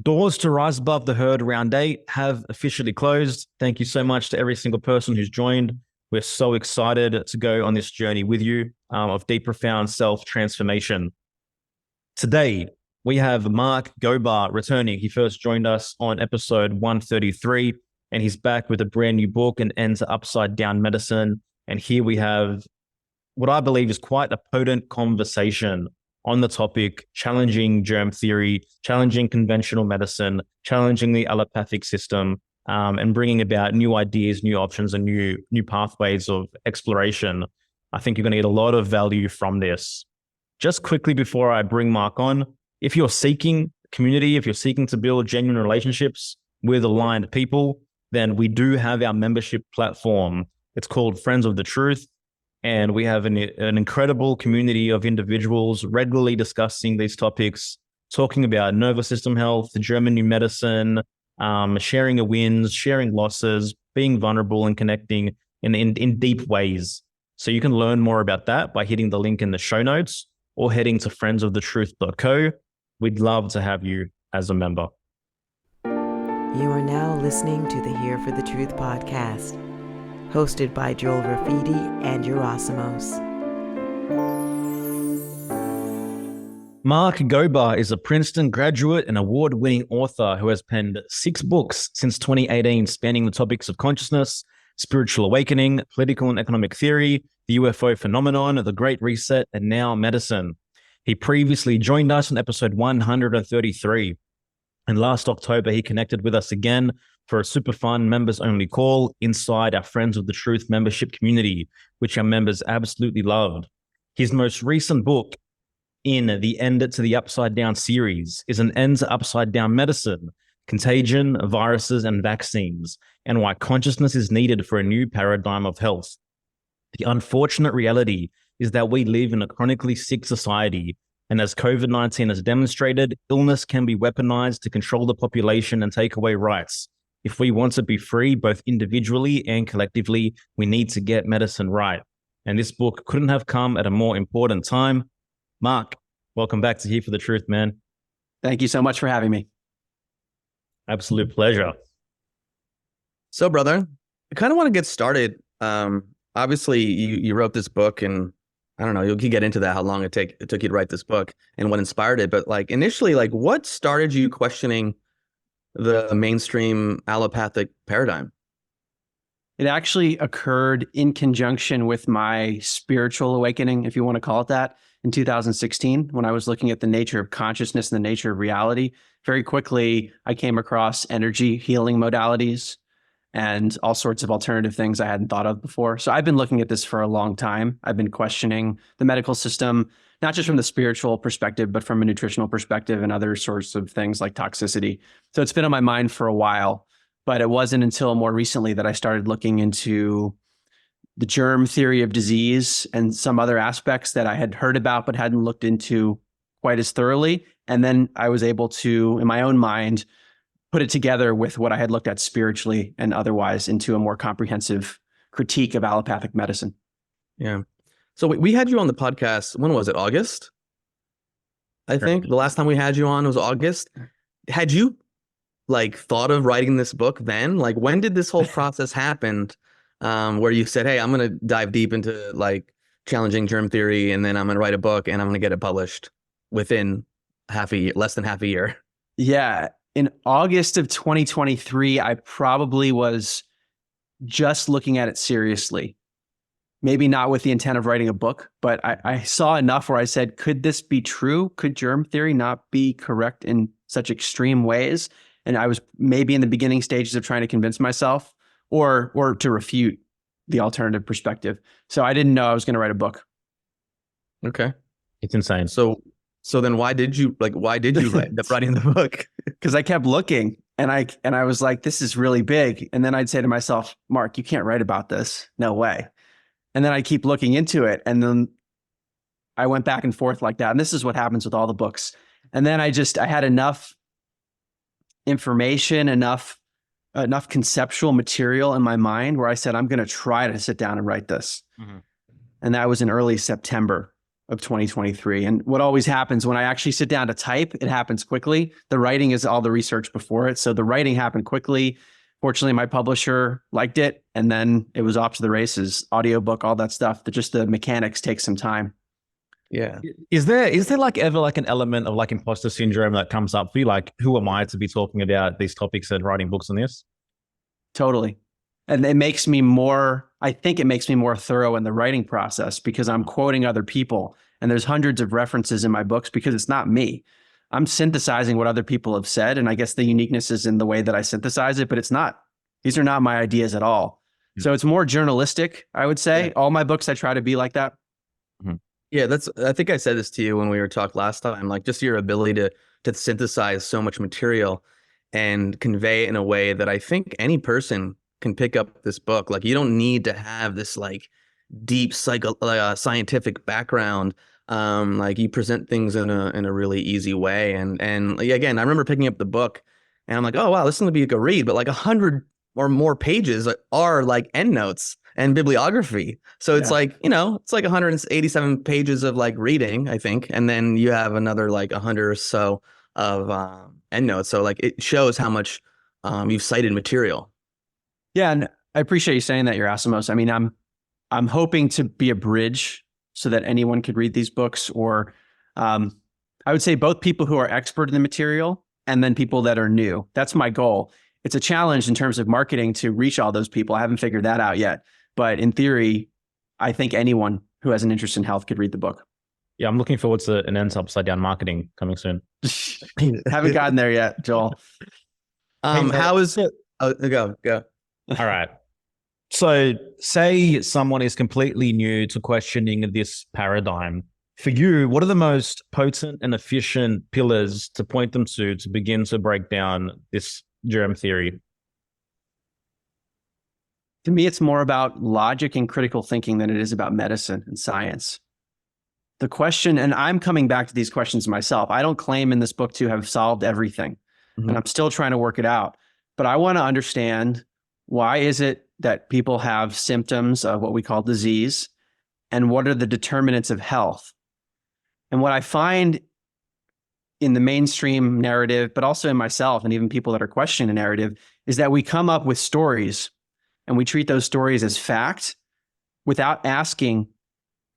Doors to rise above the herd round eight have officially closed. Thank you so much to every single person who's joined. We're so excited to go on this journey with you of deep, profound self transformation. Today, we have Mark Gober returning. He first joined us on episode 133, and he's back with a brand new book, An End to Upside Down Medicine. And here we have what I believe is quite a potent conversation on the topic, challenging germ theory, challenging conventional medicine, challenging the allopathic system, and bringing about new ideas, new options, and new pathways of exploration. I think you're going to get a lot of value from this. Just quickly before I bring Mark on, if you're seeking community, if you're seeking to build genuine relationships with aligned people, then we do have our membership platform. It's called Friends of the Truth. And we have an incredible community of individuals regularly discussing these topics, talking about nervous system health, German new medicine, sharing the wins, sharing losses, being vulnerable and connecting in deep ways. So you can learn more about that by hitting the link in the show notes or heading to friendsofthetruth.co. We'd love to have you as a member. You are now listening to the Here for the Truth podcast, hosted by Rafidi and Yerasimos. Mark Gober is a Princeton graduate and award-winning author who has penned 6 books since 2018, spanning the topics of consciousness, spiritual awakening, political and economic theory, the UFO phenomenon, the Great Reset, and now medicine. He previously joined us in episode 133. And last October, he connected with us again for a super fun members-only call inside our Friends of the Truth membership community, which our members absolutely loved. His most recent book in the End to the Upside Down series is An End to Upside Down Medicine, Contagion, Viruses, and Vaccines, and Why Consciousness is Needed for a New Paradigm of Health. The unfortunate reality is that we live in a chronically sick society, and as COVID-19 has demonstrated, illness can be weaponized to control the population and take away rights. If we want to be free, both individually and collectively, we need to get medicine right. And this book couldn't have come at a more important time. Mark, welcome back to Here for the Truth, man. Thank you so much for having me. Absolute pleasure. So, brother, I kind of want to get started. Obviously, you wrote this book, and I don't know, you can get into that, how long it took you to write this book and what inspired it. But like initially, like what started you questioning the mainstream allopathic paradigm? It actually occurred in conjunction with my spiritual awakening, if you want to call it that, in 2016, when I was looking at the nature of consciousness and the nature of reality. Very quickly, I came across energy healing modalities and all sorts of alternative things I hadn't thought of before. So I've been looking at this for a long time. I've been questioning the medical system, not just from the spiritual perspective, but from a nutritional perspective and other sorts of things like toxicity. So it's been on my mind for a while, but it wasn't until more recently that I started looking into the germ theory of disease and some other aspects that I had heard about but hadn't looked into quite as thoroughly. And then I was able to, in my own mind, put it together with what I had looked at spiritually and otherwise into a more comprehensive critique of allopathic medicine. Yeah. So we had you on the podcast. When was it? August? I think the last time we had you on was August. Had you like thought of writing this book then? Like when did this whole process happen where you said, hey, I'm going to dive deep into like challenging germ theory and then I'm going to write a book and I'm going to get it published within half a year, less than half a year? Yeah. In August of 2023, I probably was just looking at it seriously. Maybe not with the intent of writing a book, but I saw enough where I said, could this be true? Could germ theory not be correct in such extreme ways? And I was maybe in the beginning stages of trying to convince myself or to refute the alternative perspective. So I didn't know I was going to write a book. Okay. It's insane. So then why did you end up writing the book? Because I kept looking and I was like, this is really big. And then I'd say to myself, Mark, you can't write about this. No way. And then I keep looking into it. And then I went back and forth like that. And this is what happens with all the books. And then I had enough information, enough conceptual material in my mind where I said, I'm going to try to sit down and write this. Mm-hmm. And that was in early September of 2023. And what always happens when I actually sit down to type, it happens quickly. The writing is all the research before it. So the writing happened quickly. Fortunately, my publisher liked it, and then it was off to the races. Audiobook, all that stuff. Just the mechanics take some time. Yeah. Is there like ever like an element of like imposter syndrome that comes up for you? Like, who am I to be talking about these topics and writing books on this? Totally. And it makes me more, I think it makes me more thorough in the writing process because I'm quoting other people, and there's hundreds of references in my books because it's not me. I'm synthesizing what other people have said. And I guess the uniqueness is in the way that I synthesize it, but it's not, these are not my ideas at all. So it's more journalistic, I would say. Yeah. All my books, I try to be like that. Yeah, I think I said this to you when we were talking last time, like just your ability to synthesize so much material and convey it in a way that I think any person can pick up this book. Like, you don't need to have this like deep scientific background. Like, you present things in a really easy way. And again, I remember picking up the book and I'm like, oh wow, this is gonna be like a read, but like 100 or more pages are like endnotes and bibliography. So it's like, it's like 187 pages of like reading, I think. And then you have another like 100 or so of endnotes. So like, it shows how much you've cited material. Yeah. And I appreciate you saying that, Yerasimos. I mean, I'm hoping to be a bridge so that anyone could read these books, or I would say both people who are expert in the material and then people that are new. That's my goal. It's a challenge in terms of marketing to reach all those people. I haven't figured that out yet. But in theory, I think anyone who has an interest in health could read the book. Yeah, I'm looking forward to an ends upside down marketing coming soon. Haven't gotten there yet, Joel. How is it? Oh, go. All right. So say someone is completely new to questioning this paradigm. For you, what are the most potent and efficient pillars to point them to begin to break down this germ theory? To me, it's more about logic and critical thinking than it is about medicine and science. The question, and I'm coming back to these questions myself, I don't claim in this book to have solved everything, and I'm still trying to work it out. But I want to understand, why is it that people have symptoms of what we call disease, and what are the determinants of health? And what I find in the mainstream narrative, but also in myself and even people that are questioning the narrative, is that we come up with stories and we treat those stories as fact without asking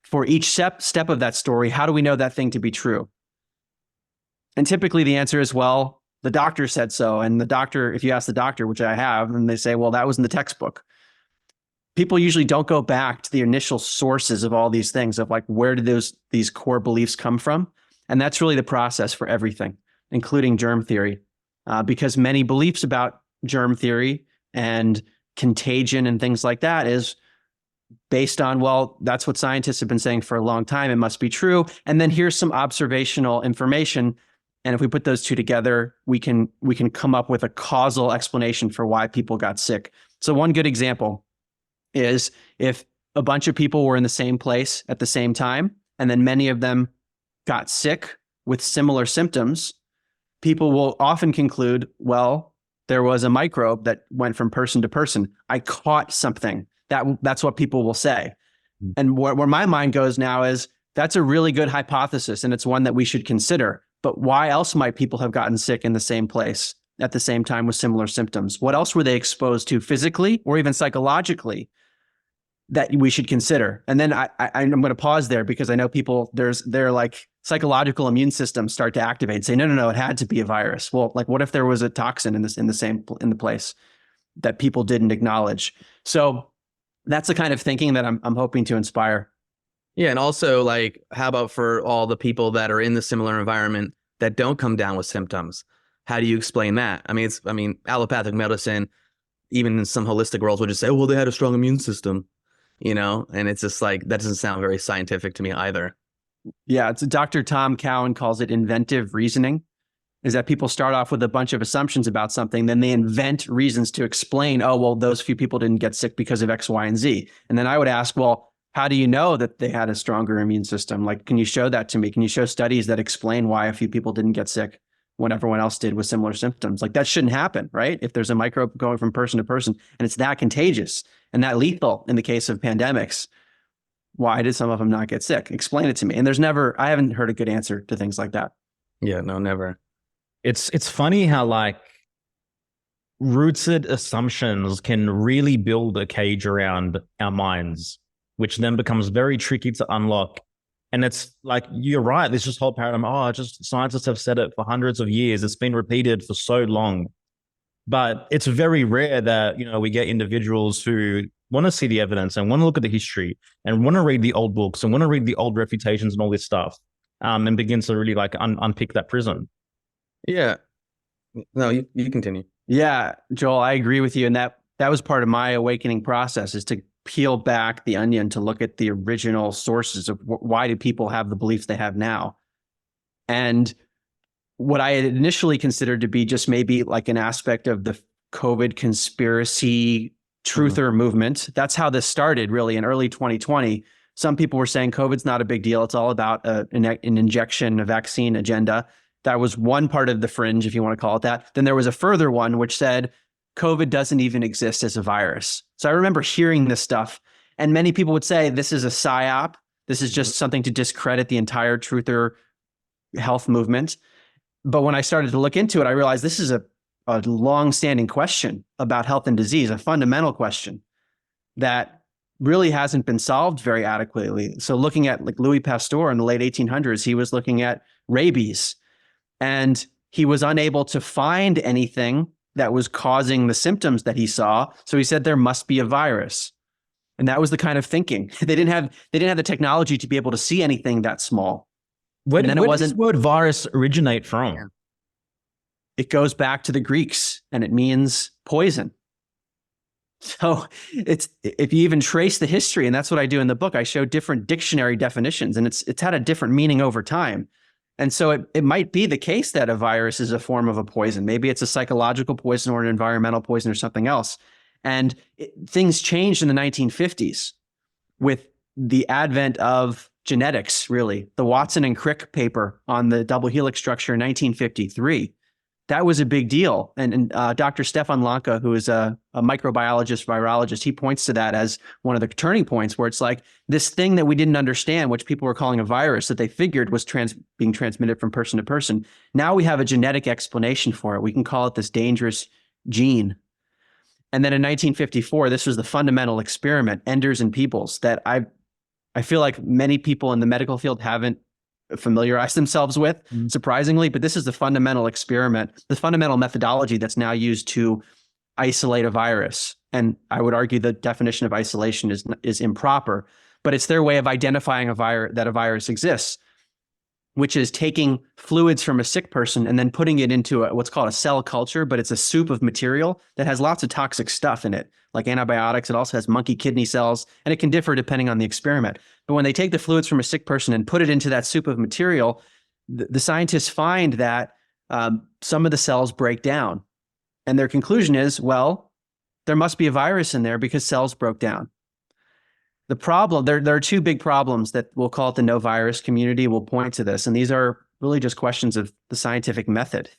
for each step of that story, how do we know that thing to be true? And typically the answer is, well, the doctor said so. And the doctor, if you ask the doctor, which I have, and they say, well, that was in the textbook. People usually don't go back to the initial sources of all these things, of like, where did these core beliefs come from? And that's really the process for everything, including germ theory, because many beliefs about germ theory and contagion and things like that is based on, well, that's what scientists have been saying for a long time. It must be true. And then here's some observational information. And if we put those two together, we can come up with a causal explanation for why people got sick. So one good example is if a bunch of people were in the same place at the same time, and then many of them got sick with similar symptoms, people will often conclude, well, there was a microbe that went from person to person. I caught something. That's what people will say. And where my mind goes now is, that's a really good hypothesis, and it's one that we should consider. But why else might people have gotten sick in the same place at the same time with similar symptoms? What else were they exposed to physically or even psychologically that we should consider? And then I'm going to pause there, because I know people, their like psychological immune systems start to activate and say, no, it had to be a virus. Well, like, what if there was a toxin in the place that people didn't acknowledge? So that's the kind of thinking that I'm hoping to inspire. Yeah, and also, like, how about for all the people that are in the similar environment that don't come down with symptoms? How do you explain that? I mean, allopathic medicine, even in some holistic worlds, would just say, oh, well, they had a strong immune system, and it's just like, that doesn't sound very scientific to me either. Yeah, it's Dr. Tom Cowan calls it inventive reasoning, is that people start off with a bunch of assumptions about something, then they invent reasons to explain, oh, well, those few people didn't get sick because of X, Y, and Z. And then I would ask, well, how do you know that they had a stronger immune system? Like, can you show that to me? Can you show studies that explain why a few people didn't get sick when everyone else did with similar symptoms? Like, that shouldn't happen, right? If there's a microbe going from person to person and it's that contagious and that lethal in the case of pandemics, Why did some of them not get sick? Explain it to me. And I haven't heard a good answer to things like that. Yeah, no, never. It's funny how like rooted assumptions can really build a cage around our minds, which then becomes very tricky to unlock. And it's like, you're right, there's this whole paradigm, just scientists have said it for hundreds of years. It's been repeated for so long. But it's very rare that, we get individuals who want to see the evidence and want to look at the history and want to read the old books and want to read the old refutations and all this stuff, and begin to really like unpick that prism. Yeah. No, you continue. Yeah, Joel, I agree with you. And that was part of my awakening process, is to peel back the onion to look at the original sources of why do people have the beliefs they have now. And what I had initially considered to be just maybe like an aspect of the COVID conspiracy truther movement. That's how this started really in early 2020. Some people were saying COVID's not a big deal. It's all about an injection, a vaccine agenda. That was one part of the fringe, if you want to call it that. Then there was a further one which said COVID doesn't even exist as a virus. So I remember hearing this stuff, and many people would say this is a psyop. This is just something to discredit the entire truther health movement. But when I started to look into it, I realized this is a long-standing question about health and disease, a fundamental question that really hasn't been solved very adequately. So looking at like Louis Pasteur in the late 1800s, he was looking at rabies, and he was unable to find anything that was causing the symptoms that he saw. So he said there must be a virus. And that was the kind of thinking. They didn't have the technology to be able to see anything that small. Where does the word virus originate from? Yeah. It goes back to the Greeks, and it means poison. So if you even trace the history, and that's what I do in the book, I show different dictionary definitions, and it's had a different meaning over time. And so it might be the case that a virus is a form of a poison. Maybe it's a psychological poison or an environmental poison or something else. And things changed in the 1950s with the advent of genetics, really. The Watson and Crick paper on the double helix structure in 1953. That was a big deal. And Dr. Stefan Lanka, who is a microbiologist, virologist, he points to that as one of the turning points, where it's like this thing that we didn't understand, which people were calling a virus, that they figured was being transmitted from person to person. Now we have a genetic explanation for it. We can call it this dangerous gene. And then in 1954, this was the fundamental experiment, Enders and Peoples, that I feel like many people in the medical field haven't familiarized themselves with, surprisingly, but this is the fundamental experiment, the fundamental methodology that's now used to isolate a virus. And I would argue the definition of isolation is improper, but it's their way of identifying that a virus exists, which is taking fluids from a sick person and then putting it into what's called a cell culture, but it's a soup of material that has lots of toxic stuff in it, like antibiotics. It also has monkey kidney cells, and it can differ depending on the experiment. But when they take the fluids from a sick person and put it into that soup of material, the scientists find that some of the cells break down. And their conclusion is, well, there must be a virus in there because cells broke down. The problem, there are two big problems that we'll call it the no virus community will point to this. And these are really just questions of the scientific method,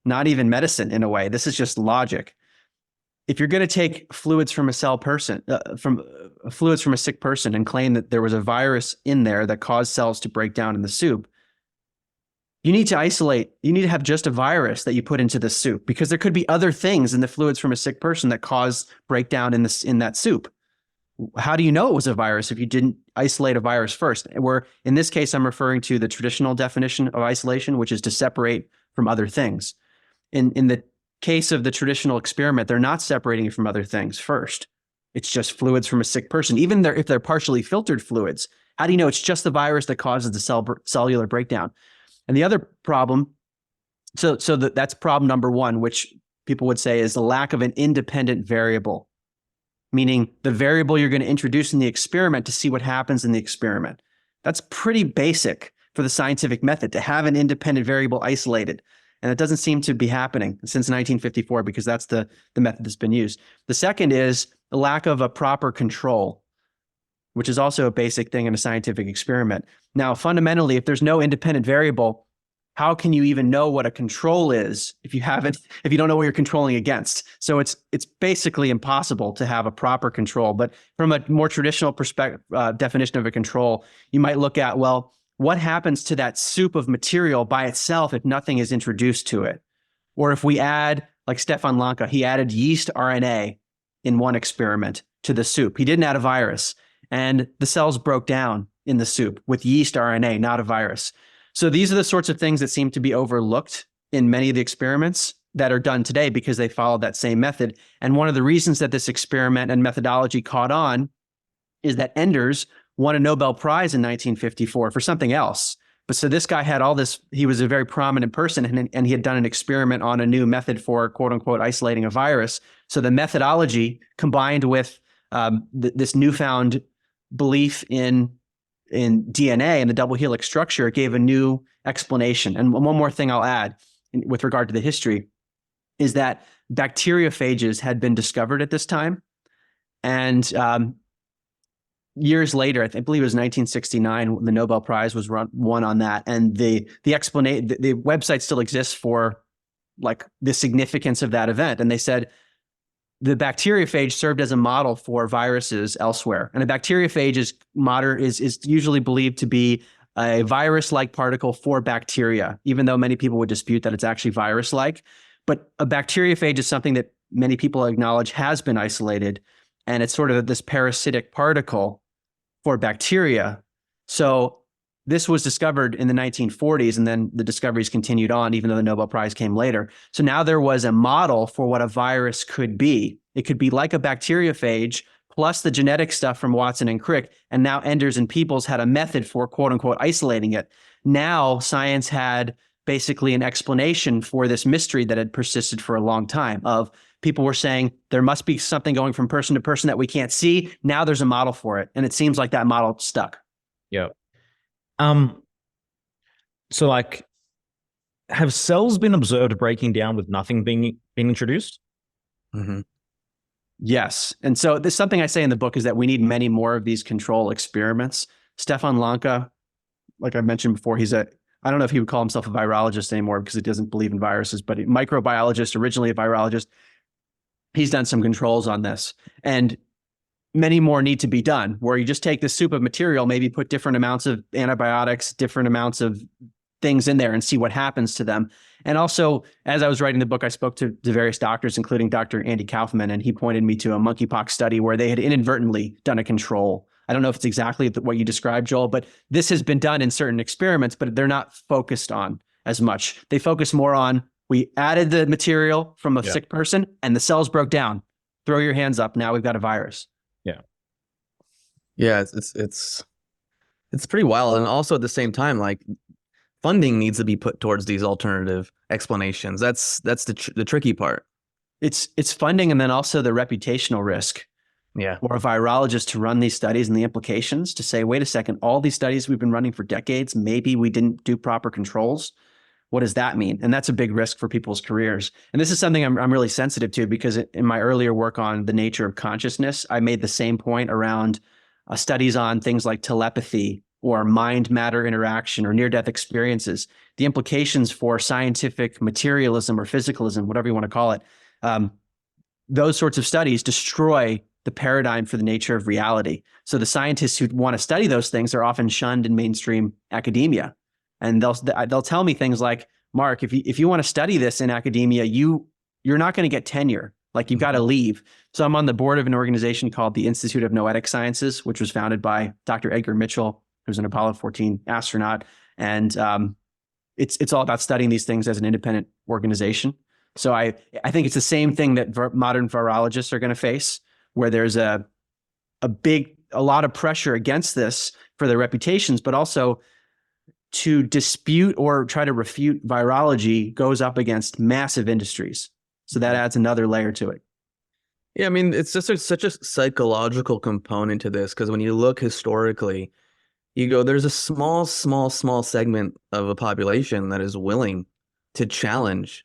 not even medicine in a way. This is just logic. If you're going to take fluids from a fluids from a sick person and claim that there was a virus in there that caused cells to break down in the soup, you need to isolate. You need to have just a virus that you put into the soup, because there could be other things in the fluids from a sick person that cause breakdown in that soup. How do you know it was a virus if you didn't isolate a virus first? Where in this case, I'm referring to the traditional definition of isolation, which is to separate from other things. In the case of the traditional experiment, they're not separating it from other things first. It's just fluids from a sick person. Even if they're partially filtered fluids, how do you know it's just the virus that causes the cellular breakdown? And the other problem, that's problem number one, which people would say is the lack of an independent variable, meaning the variable you're going to introduce in the experiment to see what happens in the experiment. That's pretty basic for the scientific method, to have an independent variable isolated. And it doesn't seem to be happening since 1954, because that's the method that's been used. The second is the lack of a proper control, which is also a basic thing in a scientific experiment. Now, fundamentally, if there's no independent variable, how can you even know what a control is if you don't know what you're controlling against? So it's basically impossible to have a proper control. But from a more traditional perspective, definition of a control, you might look at, well, what happens to that soup of material by itself if nothing is introduced to it? Or if we add, like Stefan Lanka, he added yeast RNA in one experiment to the soup. He didn't add a virus, and the cells broke down in the soup with yeast RNA, not a virus. So these are the sorts of things that seem to be overlooked in many of the experiments that are done today because they followed that same method. And one of the reasons that this experiment and methodology caught on is that Enders won a Nobel Prize in 1954 for something else. But so this guy had all this, he was a very prominent person, and he had done an experiment on a new method for quote unquote isolating a virus. So the methodology combined with this newfound belief in DNA and the double helix structure gave a new explanation. And one more thing I'll add with regard to the history is that bacteriophages had been discovered at this time. And years later, I believe it was 1969, the Nobel Prize was won on that. And the website still exists for like the significance of that event. And they said, the bacteriophage served as a model for viruses elsewhere. And a bacteriophage is usually believed to be a virus-like particle for bacteria, even though many people would dispute that it's actually virus-like. But a bacteriophage is something that many people acknowledge has been isolated, and it's sort of this parasitic particle for bacteria. So this was discovered in the 1940s, and then the discoveries continued on, even though the Nobel Prize came later. So now there was a model for what a virus could be. It could be like a bacteriophage, plus the genetic stuff from Watson and Crick, and now Enders and Peoples had a method for quote unquote isolating it. Now science had basically an explanation for this mystery that had persisted for a long time of people were saying there must be something going from person to person that we can't see. Now there's a model for it. And it seems like that model stuck. Yeah. So like, have cells been observed breaking down with nothing being introduced? Mm-hmm. Yes. And so this something I say in the book is that we need many more of these control experiments. Stefan Lanka, like I mentioned before, I don't know if he would call himself a virologist anymore because he doesn't believe in viruses, but a microbiologist, originally a virologist. He's done some controls on this, and many more need to be done, where you just take this soup of material, maybe put different amounts of antibiotics, different amounts of things in there and see what happens to them. And also, as I was writing the book, I spoke to various doctors, including Dr. Andy Kaufman, and he pointed me to a monkeypox study where they had inadvertently done a control. I don't know if it's exactly what you described, Joel, but this has been done in certain experiments, but they're not focused on as much. They focus more on, we added the material from a sick person and the cells broke down. Throw your hands up. Now we've got a virus. Yeah, it's pretty wild. And also at the same time, like funding needs to be put towards these alternative explanations. That's the tricky part. It's funding, and then also the reputational risk. Yeah. Or a virologist to run these studies and the implications to say, wait a second, all these studies we've been running for decades, maybe we didn't do proper controls. What does that mean? And that's a big risk for people's careers. And this is something I'm really sensitive to because in my earlier work on the nature of consciousness, I made the same point around studies on things like telepathy or mind-matter interaction or near-death experiences, the implications for scientific materialism or physicalism, whatever you want to call it. Those sorts of studies destroy the paradigm for the nature of reality. So the scientists who want to study those things are often shunned in mainstream academia. And they'll tell me things like, Mark, if you want to study this in academia, you're not going to get tenure. Like you've got to leave. So I'm on the board of an organization called the Institute of Noetic Sciences, which was founded by Dr. Edgar Mitchell, who's an Apollo 14 astronaut. And it's all about studying these things as an independent organization. So I think it's the same thing that modern virologists are going to face, where there's a lot of pressure against this for their reputations, but also to dispute or try to refute virology goes up against massive industries. So that adds another layer to it. Yeah, I mean, it's just such a psychological component to this, because when you look historically, you go, there's a small segment of a population that is willing to challenge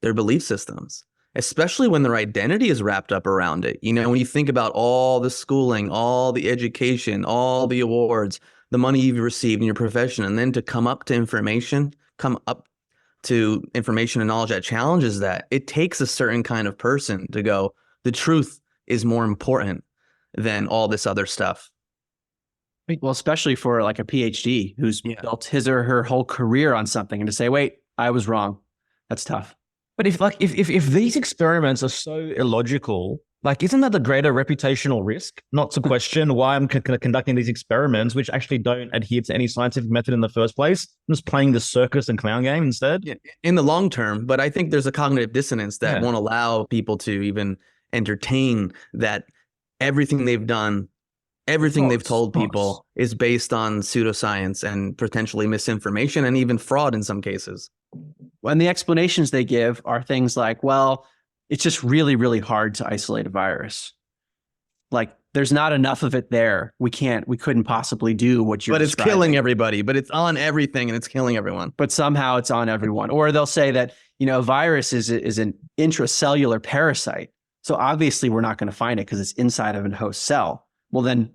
their belief systems, especially when their identity is wrapped up around it. You know, when you think about all the schooling, all the education, all the awards, the money you've received in your profession, and then to come up to information, come up to information and knowledge that challenges that, it takes a certain kind of person to go, the truth is more important than all this other stuff. Well, especially for like a PhD who's built his or her whole career on something, and to say, wait, I was wrong. That's tough. But if these experiments are so illogical, like, isn't that a greater reputational risk? Not to question why I'm conducting these experiments, which actually don't adhere to any scientific method in the first place. I'm just playing the circus and clown game instead. In the long term, but I think there's a cognitive dissonance that won't allow people to even entertain that everything they've done, everything they've told people is based on pseudoscience and potentially misinformation and even fraud in some cases. And the explanations they give are things like, well, it's just really, really hard to isolate a virus. Like, there's not enough of it there. We couldn't possibly do what you're But it's describing. killing everybody, but it's on everything and it's killing everyone. But somehow it's on everyone. Or they'll say that, a virus is an intracellular parasite. So obviously we're not going to find it because it's inside of a host cell. Well, then,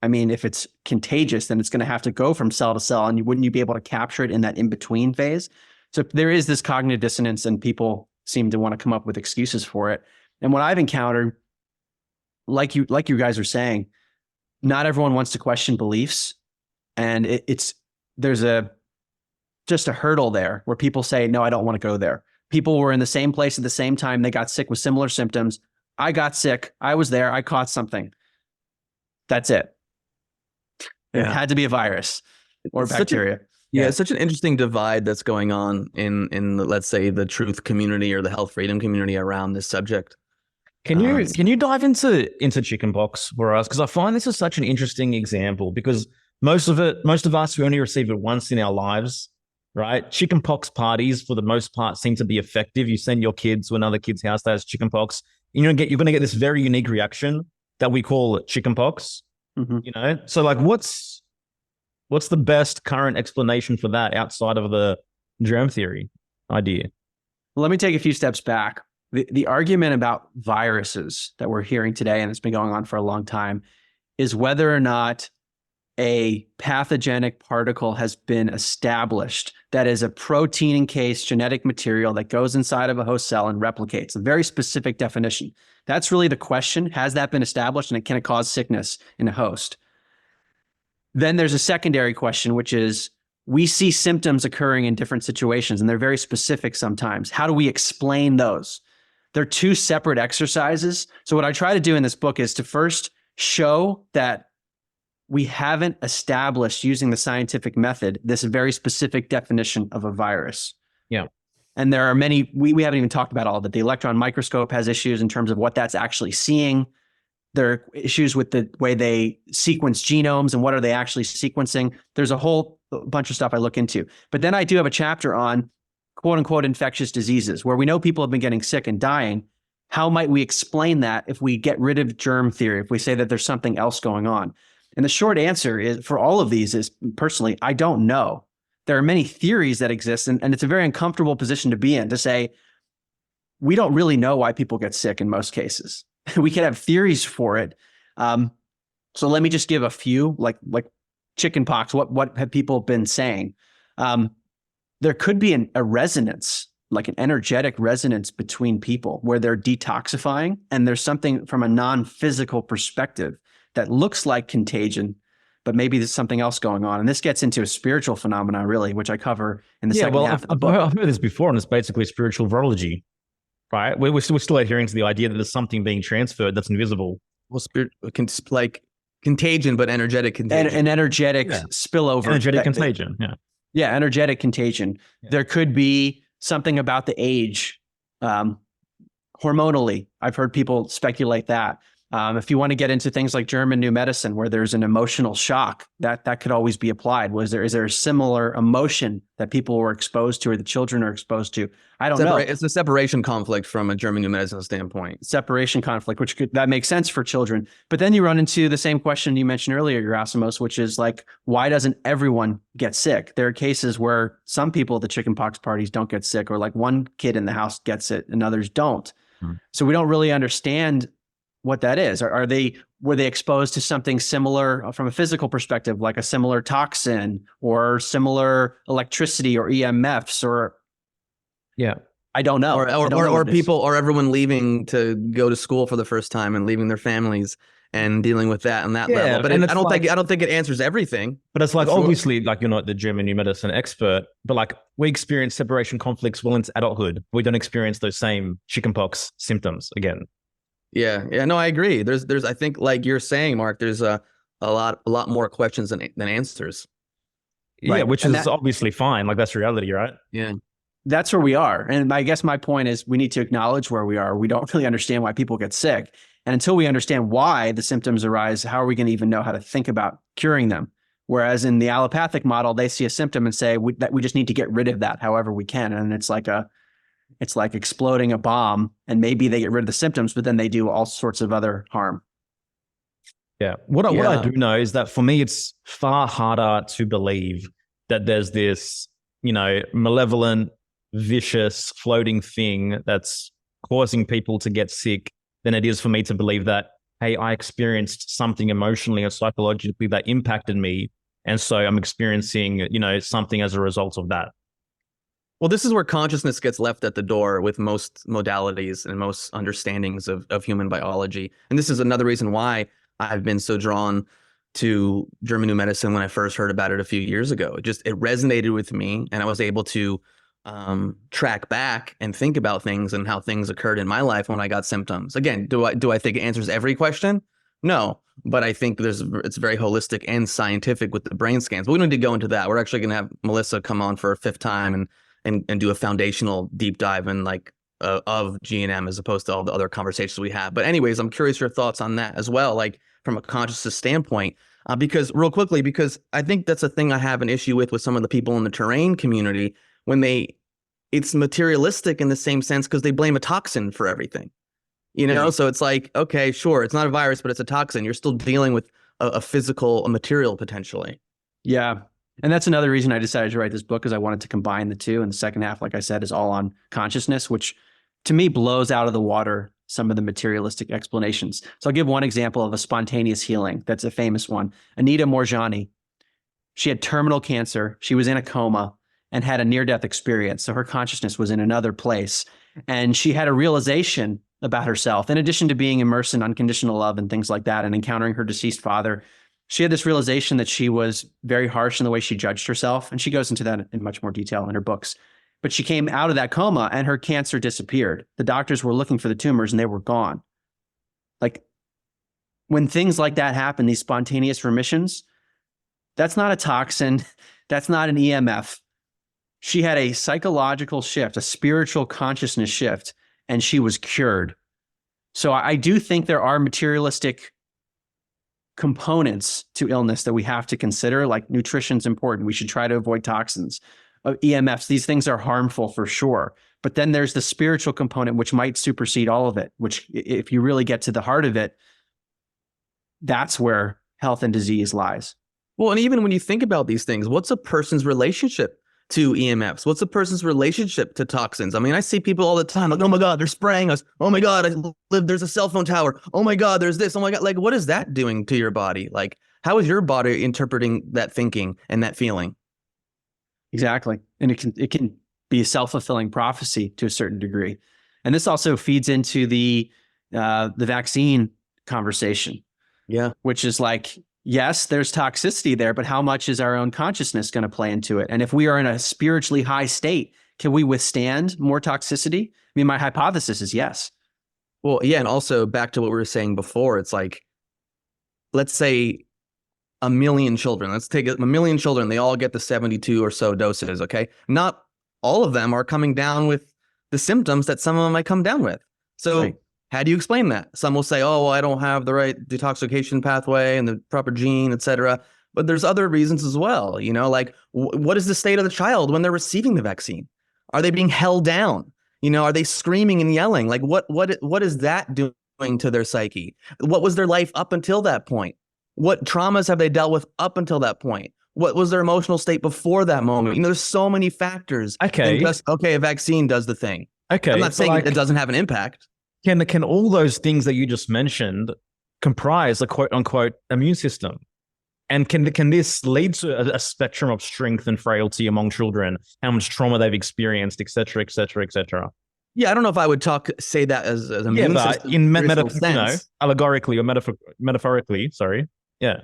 I mean, if it's contagious, then it's going to have to go from cell to cell, and wouldn't you be able to capture it in that in-between phase? So there is this cognitive dissonance, and people seem to want to come up with excuses for it. And what I've encountered, like you guys are saying, not everyone wants to question beliefs. And there's just a hurdle there where people say, no, I don't want to go there. People were in the same place at the same time. They got sick with similar symptoms. I got sick. I was there. I caught something. That's it. It had to be a virus or bacteria. It's such an interesting divide that's going on in let's say, the truth community or the health freedom community around this subject. Can you dive into chickenpox for us? Because I find this is such an interesting example, because most of us, we only receive it once in our lives, right? Chickenpox parties, for the most part, seem to be effective. You send your kids to another kid's house that has chickenpox, you're going to get this very unique reaction that we call chickenpox. Mm-hmm. So like, what's the best current explanation for that outside of the germ theory idea? Well, let me take a few steps back. The argument about viruses that we're hearing today, and it's been going on for a long time, is whether or not a pathogenic particle has been established that is a protein encased genetic material that goes inside of a host cell and replicates. A very specific definition. That's really the question. Has that been established, and can it cause sickness in a host? Then there's a secondary question, which is, we see symptoms occurring in different situations, and they're very specific sometimes. How do we explain those? They're two separate exercises. So what I try to do in this book is to first show that we haven't established, using the scientific method, this very specific definition of a virus. Yeah. And there are many, we haven't even talked about all of it. The electron microscope has issues in terms of what that's actually seeing. There are issues with the way they sequence genomes and what are they actually sequencing. There's a whole bunch of stuff I look into. But then I do have a chapter on quote unquote infectious diseases, where we know people have been getting sick and dying. How might we explain that if we get rid of germ theory, if we say that there's something else going on? And the short answer is, for all of these, is personally, I don't know. There are many theories that exist, and it's a very uncomfortable position to be in, to say, we don't really know why people get sick in most cases. We can have theories for it. So let me just give a few, like chickenpox. What have people been saying? There could be a resonance, like an energetic resonance between people, where they're detoxifying, and there's something from a non-physical perspective that looks like contagion, but maybe there's something else going on. And this gets into a spiritual phenomenon, really, which I cover in the second half of the book. I've heard this before, and it's basically spiritual virology, right? We're still adhering to the idea that there's something being transferred that's invisible. Well, like contagion, but energetic contagion. An energetic spillover. Energetic contagion, Yeah, energetic contagion. Yeah. There could be something about the age, hormonally. I've heard people speculate that. If you want to get into things like German new medicine, where there's an emotional shock, that could always be applied. Is there a similar emotion that people were exposed to, or the children are exposed to? I don't know. It's a separation conflict from a German new medicine standpoint. Separation conflict, that makes sense for children. But then you run into the same question you mentioned earlier, Yerasimos, which is like, why doesn't everyone get sick? There are cases where some people at the chickenpox parties don't get sick, or like one kid in the house gets it and others don't. So we don't really understand what that is. Were they exposed to something similar from a physical perspective, like a similar toxin or similar electricity or EMFs, or Yeah. I don't know. Or I don't know what it is. people or everyone leaving to go to school for the first time and leaving their families and dealing with that on that Yeah, level. But and I don't think it answers everything. But it's like, For sure. obviously, like, you're not the German new medicine expert, but like, we experience separation conflicts well into adulthood. We don't experience those same chickenpox symptoms again. Yeah. No, I agree. There's I think, like you're saying, Mark, there's a lot more questions than answers. Yeah, Right. which And is obviously fine. Like, that's reality, right? Yeah. That's where we are. And I guess my point is we need to acknowledge where we are. We don't really understand why people get sick. And until we understand why the symptoms arise, how are we going to even know how to think about curing them? Whereas in the allopathic model, they see a symptom and say that we just need to get rid of that however we can. And it's like exploding a bomb, and maybe they get rid of the symptoms, but then they do all sorts of other harm. Yeah. What I do know is that for me, it's far harder to believe that there's this, malevolent, vicious, floating thing that's causing people to get sick than it is for me to believe that, hey, I experienced something emotionally or psychologically that impacted me, and so I'm experiencing, something as a result of that. Well, this is where consciousness gets left at the door with most modalities and most understandings of human biology. And this is another reason why I've been so drawn to German New Medicine when I first heard about it a few years ago. It resonated with me, and I was able to track back and think about things and how things occurred in my life when I got symptoms. Again, do I think it answers every question? No, but I think it's very holistic and scientific with the brain scans. But we don't need to go into that. We're actually going to have Melissa come on for a fifth time and do a foundational deep dive in of GNM as opposed to all the other conversations we have. But anyways, I'm curious your thoughts on that as well, like from a consciousness standpoint, because I think that's a thing I have an issue with some of the people in the terrain community when it's materialistic in the same sense because they blame a toxin for everything, So it's like, okay, sure, it's not a virus, but it's a toxin. You're still dealing with a material potentially. Yeah. And that's another reason I decided to write this book, is I wanted to combine the two. And the second half, like I said, is all on consciousness, which to me blows out of the water some of the materialistic explanations. So I'll give one example of a spontaneous healing. That's a famous one. Anita Morjani, she had terminal cancer. She was in a coma and had a near-death experience. So her consciousness was in another place. And she had a realization about herself. In addition to being immersed in unconditional love and things like that and encountering her deceased father, she had this realization that she was very harsh in the way she judged herself. And she goes into that in much more detail in her books. But she came out of that coma and her cancer disappeared. The doctors were looking for the tumors and they were gone. Like, when things like that happen, these spontaneous remissions, that's not a toxin. That's not an EMF. She had a psychological shift, a spiritual consciousness shift, and she was cured. So I do think there are materialistic components to illness that we have to consider, like nutrition's important. We should try to avoid toxins. EMFs, these things are harmful for sure. But then there's the spiritual component, which might supersede all of it, which if you really get to the heart of it, that's where health and disease lies. Well, and even when you think about these things, what's a person's relationship to EMFs? What's a person's relationship to toxins? I mean, I see people all the time like, oh my God, they're spraying us. Oh my God, there's a cell phone tower. Oh my God, there's this. Oh my God. Like, what is that doing to your body? Like, how is your body interpreting that thinking and that feeling? Exactly. And it can be a self-fulfilling prophecy to a certain degree. And this also feeds into the vaccine conversation. Yeah. Which is like, yes, there's toxicity there, but how much is our own consciousness going to play into it? And if we are in a spiritually high state, can we withstand more toxicity? I mean, my hypothesis is yes. Well, yeah. And also back to what we were saying before, it's like, let's say a million children, let's take a million children, they all get the 72 or so doses. Okay. Not all of them are coming down with the symptoms that some of them might come down with. So right. How do you explain that? Some will say, oh, well, I don't have the right detoxification pathway and the proper gene, et cetera. But there's other reasons as well. Like what is the state of the child when they're receiving the vaccine? Are they being held down? Are they screaming and yelling? Like what is that doing to their psyche? What was their life up until that point? What traumas have they dealt with up until that point? What was their emotional state before that moment? There's so many factors. Okay. A vaccine does the thing. Okay. I'm not saying it doesn't have an impact. Can all those things that you just mentioned comprise a quote unquote immune system? And can this lead to a spectrum of strength and frailty among children? How much trauma they've experienced, et cetera, et cetera, et cetera. Yeah, I don't know if I would say that as a Yeah, immune but system in traditional sense. allegorically or metaphorically, sorry. Yeah.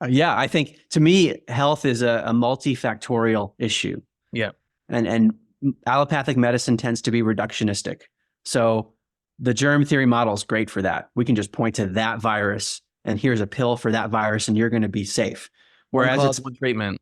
Yeah, I think to me, health is a multifactorial issue. Yeah. And allopathic medicine tends to be reductionistic. So the germ theory model is great for that. We can just point to that virus and here's a pill for that virus and you're going to be safe. Whereas One cause, one treatment.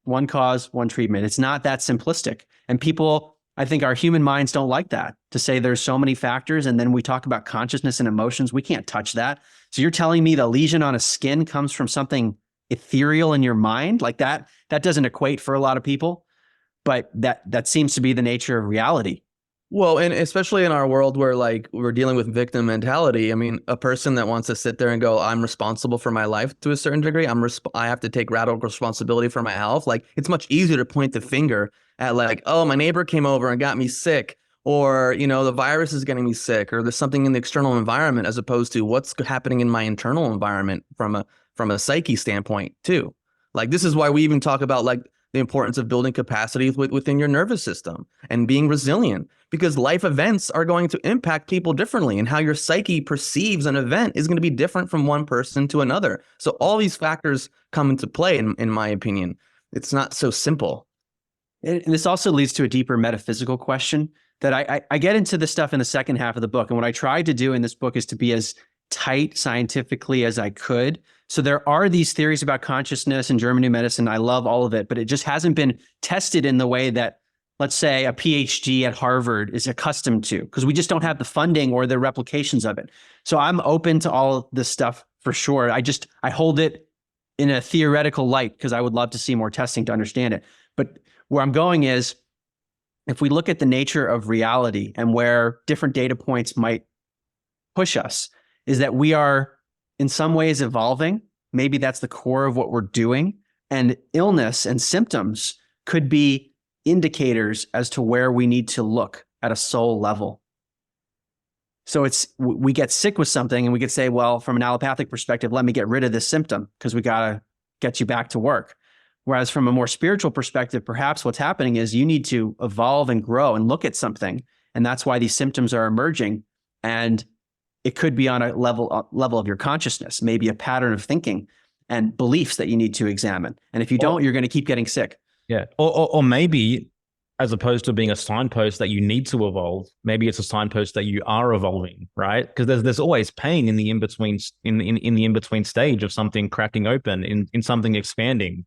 One cause, one treatment. It's not that simplistic. And people, I think our human minds don't like that, to say there's so many factors. And then we talk about consciousness and emotions. We can't touch that. So you're telling me the lesion on a skin comes from something ethereal in your mind? Like that doesn't equate for a lot of people. But that seems to be the nature of reality. Well, and especially in our world where like we're dealing with victim mentality. I mean, a person that wants to sit there and go, I'm responsible for my life to a certain degree. I have to take radical responsibility for my health. Like it's much easier to point the finger at like, oh, my neighbor came over and got me sick, or, you know, the virus is getting me sick, or there's something in the external environment, as opposed to what's happening in my internal environment from a psyche standpoint too. Like this is why we even talk about like the importance of building capacity within your nervous system and being resilient, because life events are going to impact people differently, and how your psyche perceives an event is going to be different from one person to another. So all these factors come into play, in my opinion. It's not so simple. And this also leads to a deeper metaphysical question that I get into this stuff in the second half of the book. And what I tried to do in this book is to be as tight scientifically as I could. So there are these theories about consciousness and German new medicine. I love all of it, but it just hasn't been tested in the way that, let's say, a PhD at Harvard is accustomed to, because we just don't have the funding or the replications of it. So I'm open to all this stuff for sure. I hold it in a theoretical light because I would love to see more testing to understand it. But where I'm going is, if we look at the nature of reality and where different data points might push us, is that we are in some ways evolving. Maybe that's the core of what we're doing. And illness and symptoms could be indicators as to where we need to look at a soul level. So we get sick with something and we could say, well, from an allopathic perspective, let me get rid of this symptom because we got to get you back to work. Whereas from a more spiritual perspective, perhaps what's happening is you need to evolve and grow and look at something. And that's why these symptoms are emerging. And it could be on a level of your consciousness, maybe a pattern of thinking and beliefs that you need to examine. And if you don't, you're going to keep getting sick. Yeah. Or maybe, as opposed to being a signpost that you need to evolve, maybe it's a signpost that you are evolving, right? Because there's always pain in the in-between in the in-between stage of something cracking open, in something expanding.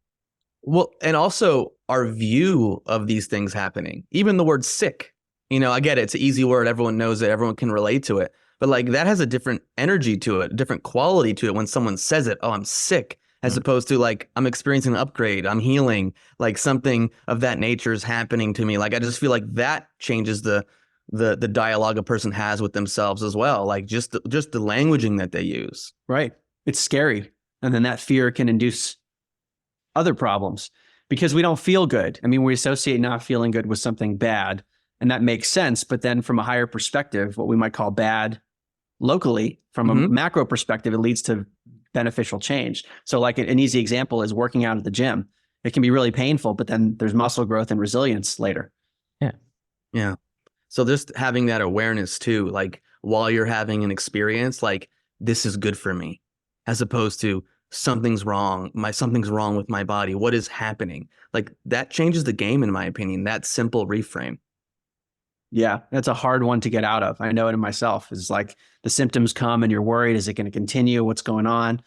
Well, and also our view of these things happening, even the word sick, you know, I get it. It's an easy word. Everyone knows it. Everyone can relate to it. But like that has a different energy to it, a different quality to it when someone says it, oh, I'm sick, as opposed to like, I'm experiencing an upgrade, I'm healing, like something of that nature is happening to me. Like, I just feel like that changes the dialogue a person has with themselves as well. Like just the languaging that they use. Right. It's scary. And then that fear can induce other problems because we don't feel good. I mean, we associate not feeling good with something bad, and that makes sense. But then from a higher perspective, what we might call bad locally, from a macro perspective, it leads to beneficial change. So like an easy example is working out at the gym. It can be really painful, but then there's muscle growth and resilience later. Yeah. Yeah. So just having that awareness too, like while you're having an experience, like this is good for me, as opposed to something's wrong with my body. What is happening? Like that changes the game, in my opinion, that simple reframe. Yeah, that's a hard one to get out of. I know it in myself. It's like the symptoms come and you're worried, is it going to continue? What's going on?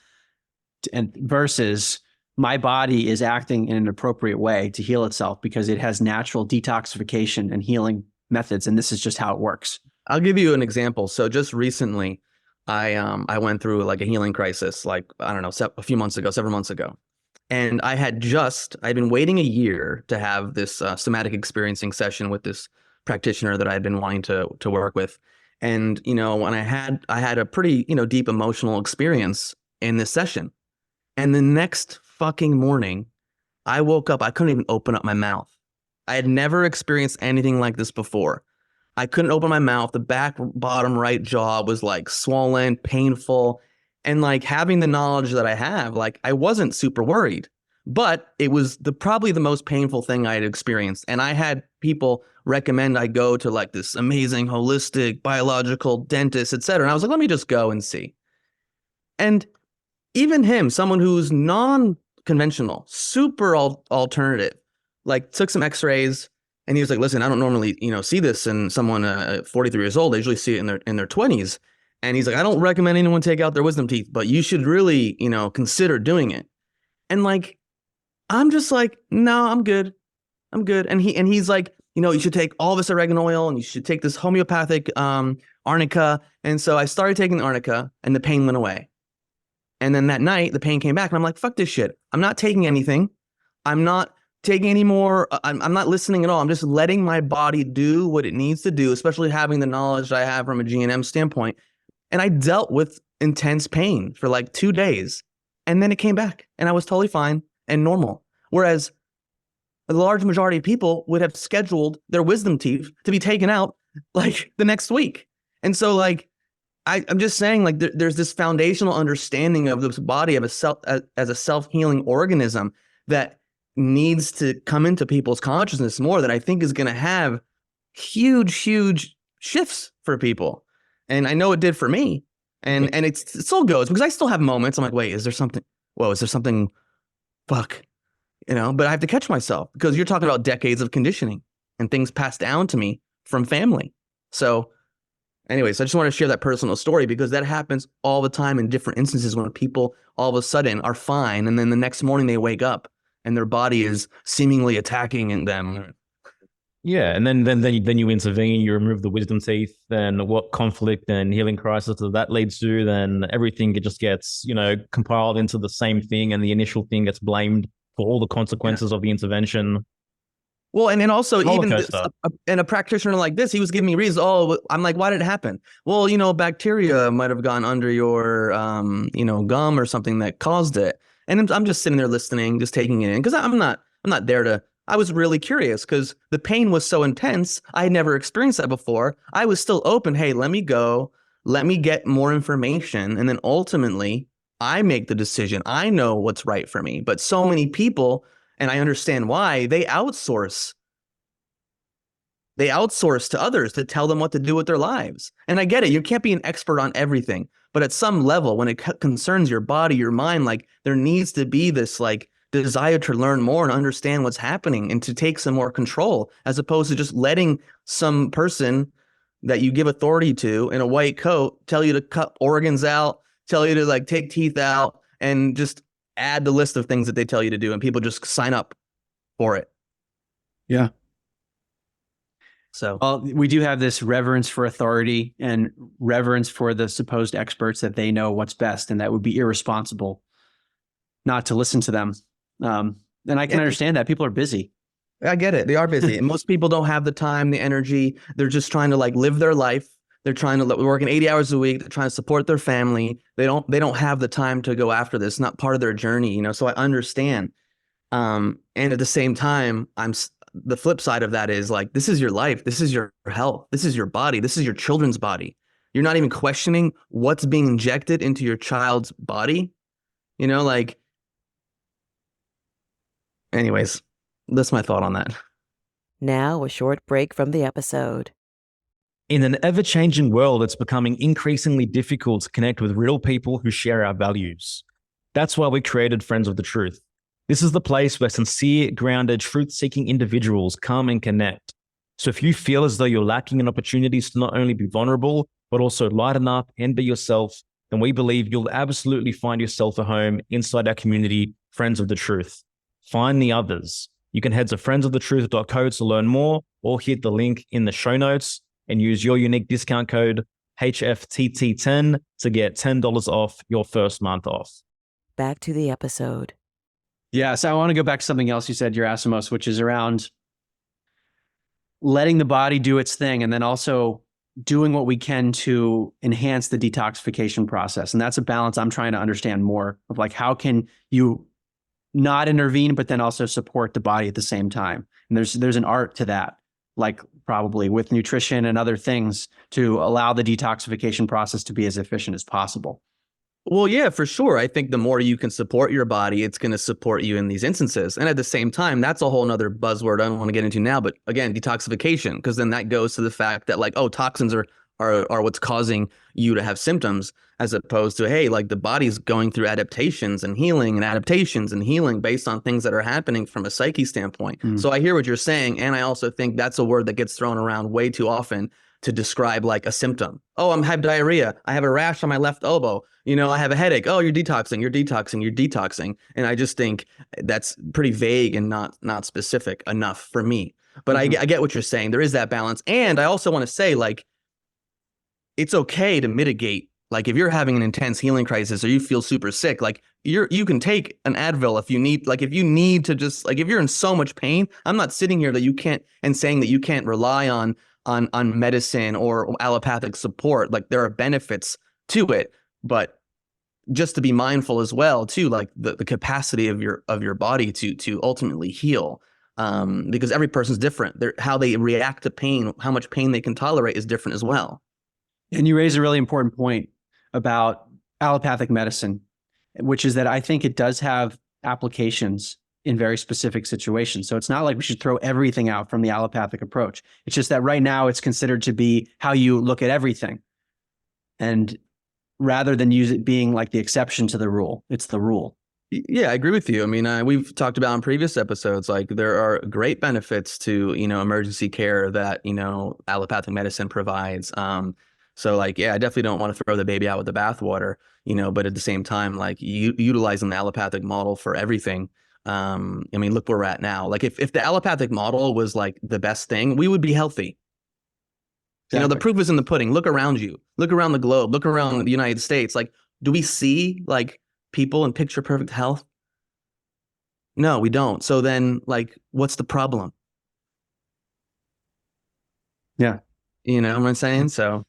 And versus my body is acting in an appropriate way to heal itself because it has natural detoxification and healing methods. And this is just how it works. I'll give you an example. So just recently, I went through like a healing crisis, like, I don't know, several months ago. And I'd been waiting a year to have this somatic experiencing session with this practitioner that I'd been wanting to work with. And, you know, when I had a pretty, you know, deep emotional experience in this session. And the next fucking morning, I woke up, I couldn't even open up my mouth. I had never experienced anything like this before. I couldn't open my mouth. The bottom right jaw was like swollen, painful. And like having the knowledge that I have, like I wasn't super worried, but it was probably the most painful thing I had experienced. And I had people recommend I go to like this amazing holistic biological dentist, et cetera. And I was like, let me just go and see. And even him, someone who's non-conventional, super alternative, like took some x-rays and he was like, listen, I don't normally, see this in someone 43 years old. They usually see it in their 20s. And he's like, I don't recommend anyone take out their wisdom teeth, but you should really, consider doing it. And like, I'm just like, no, I'm good. I'm good. And he's like, you should take all this oregano oil and you should take this homeopathic arnica. And so I started taking the arnica and the pain went away. And then that night the pain came back and I'm like, fuck this shit. I'm not taking anything. I'm not taking any more. I'm not listening at all. I'm just letting my body do what it needs to do, especially having the knowledge that I have from a G&M standpoint. And I dealt with intense pain for like 2 days. And then it came back and I was totally fine and normal. Whereas a large majority of people would have scheduled their wisdom teeth to be taken out like the next week. And so like, I'm just saying like there's this foundational understanding of this body of as a self-healing organism that needs to come into people's consciousness more, that I think is going to have huge shifts for people. And I know it did for me. And it still goes because I still have moments. I'm like, wait, is there something? Whoa, is there something? Fuck. But I have to catch myself because you're talking about decades of conditioning and things passed down to me from family. So anyways, I just want to share that personal story because that happens all the time in different instances when people all of a sudden are fine. And then the next morning they wake up and their body is seemingly attacking them. Yeah, and then you intervene, you remove the wisdom teeth, then what conflict and healing crisis that leads to, then everything just gets, compiled into the same thing and the initial thing gets blamed for all the consequences of the intervention. Well, and then also even and a practitioner like this, he was giving me reasons. Oh, I'm like, why did it happen? Well, bacteria might have gone under your, gum or something that caused it. And I'm just sitting there listening, just taking it in because I'm not there to. I was really curious because the pain was so intense. I had never experienced that before. I was still open. Hey, let me go. Let me get more information. And then ultimately, I make the decision. I know what's right for me. But so many people, and I understand why, they outsource. They outsource to others to tell them what to do with their lives. And I get it. You can't be an expert on everything. But at some level, when it concerns your body, your mind, like there needs to be this like desire to learn more and understand what's happening and to take some more control, as opposed to just letting some person that you give authority to in a white coat tell you to cut organs out, tell you to like take teeth out, and just add the list of things that they tell you to do, and people just sign up for it. Yeah. So we do have this reverence for authority and reverence for the supposed experts that they know what's best, and that would be irresponsible not to listen to them. And I can understand that people are busy. I get it. They are busy. And most people don't have the time, the energy. They're just trying to like live their life. They're trying to work 80 hours a week. They're trying to support their family. They don't have the time to go after this. It's not part of their journey, So I understand. And at the same time, the flip side of that is like, this is your life. This is your health. This is your body. This is your children's body. You're not even questioning what's being injected into your child's body. Anyways, that's my thought on that. Now, a short break from the episode. In an ever-changing world, it's becoming increasingly difficult to connect with real people who share our values. That's why we created Friends of the Truth. This is the place where sincere, grounded, truth-seeking individuals come and connect. So if you feel as though you're lacking in opportunities to not only be vulnerable, but also lighten up and be yourself, then we believe you'll absolutely find yourself a home inside our community, Friends of the Truth. Find the others. You can head to friendsofgetruth.co to learn more, or hit the link in the show notes and use your unique discount code HFTT10 to get $10 off your first month off. Back to the episode. Yeah, so I want to go back to something else you said, Yerasimos, which is around letting the body do its thing and then also doing what we can to enhance the detoxification process. And that's a balance I'm trying to understand more of, like, how can you not intervene, but then also support the body at the same time? And there's an art to that, like probably with nutrition and other things to allow the detoxification process to be as efficient as possible. Well, yeah, for sure. I think the more you can support your body, it's going to support you in these instances. And at the same time, that's a whole nother buzzword I don't want to get into now. But again, detoxification, because then that goes to the fact that like, oh, toxins are what's causing you to have symptoms, as opposed to, hey, like the body's going through adaptations and healing based on things that are happening from a psyche standpoint. So I hear what you're saying. And I also think that's a word that gets thrown around way too often to describe like a symptom. Oh, I have diarrhea. I have a rash on my left elbow. I have a headache. Oh, you're detoxing. And I just think that's pretty vague and not specific enough for me. But I get what you're saying. There is that balance. And I also want to say, like, it's okay to mitigate. Like if you're having an intense healing crisis or you feel super sick, like you can take an Advil if you need, like if you need to just, like if you're in so much pain, I'm not sitting here that you can't, and saying that you can't rely on medicine or allopathic support. Like there are benefits to it, but just to be mindful as well too, like the capacity of your body to ultimately heal. Because every person's different. How they react to pain, how much pain they can tolerate is different as well. And you raise a really important point about allopathic medicine, which is that I think it does have applications in very specific situations. So it's not like we should throw everything out from the allopathic approach. It's just that right now it's considered to be how you look at everything. And rather than use it being like the exception to the rule, it's the rule. Yeah, I agree with you. I mean, we've talked about in previous episodes, like there are great benefits to, emergency care that, allopathic medicine provides. So like, yeah, I definitely don't want to throw the baby out with the bathwater, but at the same time, like utilizing the allopathic model for everything. I mean, look where we're at now. Like if the allopathic model was like the best thing, we would be healthy. Exactly. The proof is in the pudding. Look around you, look around the globe, look around the United States. Like, do we see like people in picture perfect health? No, we don't. So then like, what's the problem? Yeah. You know what I'm saying? So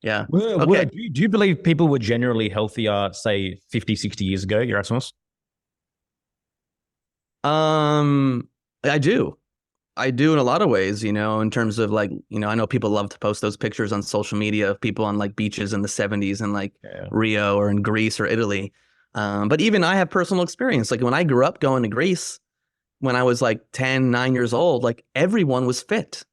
yeah. Okay. Do you believe people were generally healthier, say 50, 60 years ago, Yerasimos? I do in a lot of ways, in terms of like, I know people love to post those pictures on social media of people on like beaches in the 70s in like Rio or in Greece or Italy. But even I have personal experience. Like when I grew up going to Greece, when I was like 9 years old, like everyone was fit.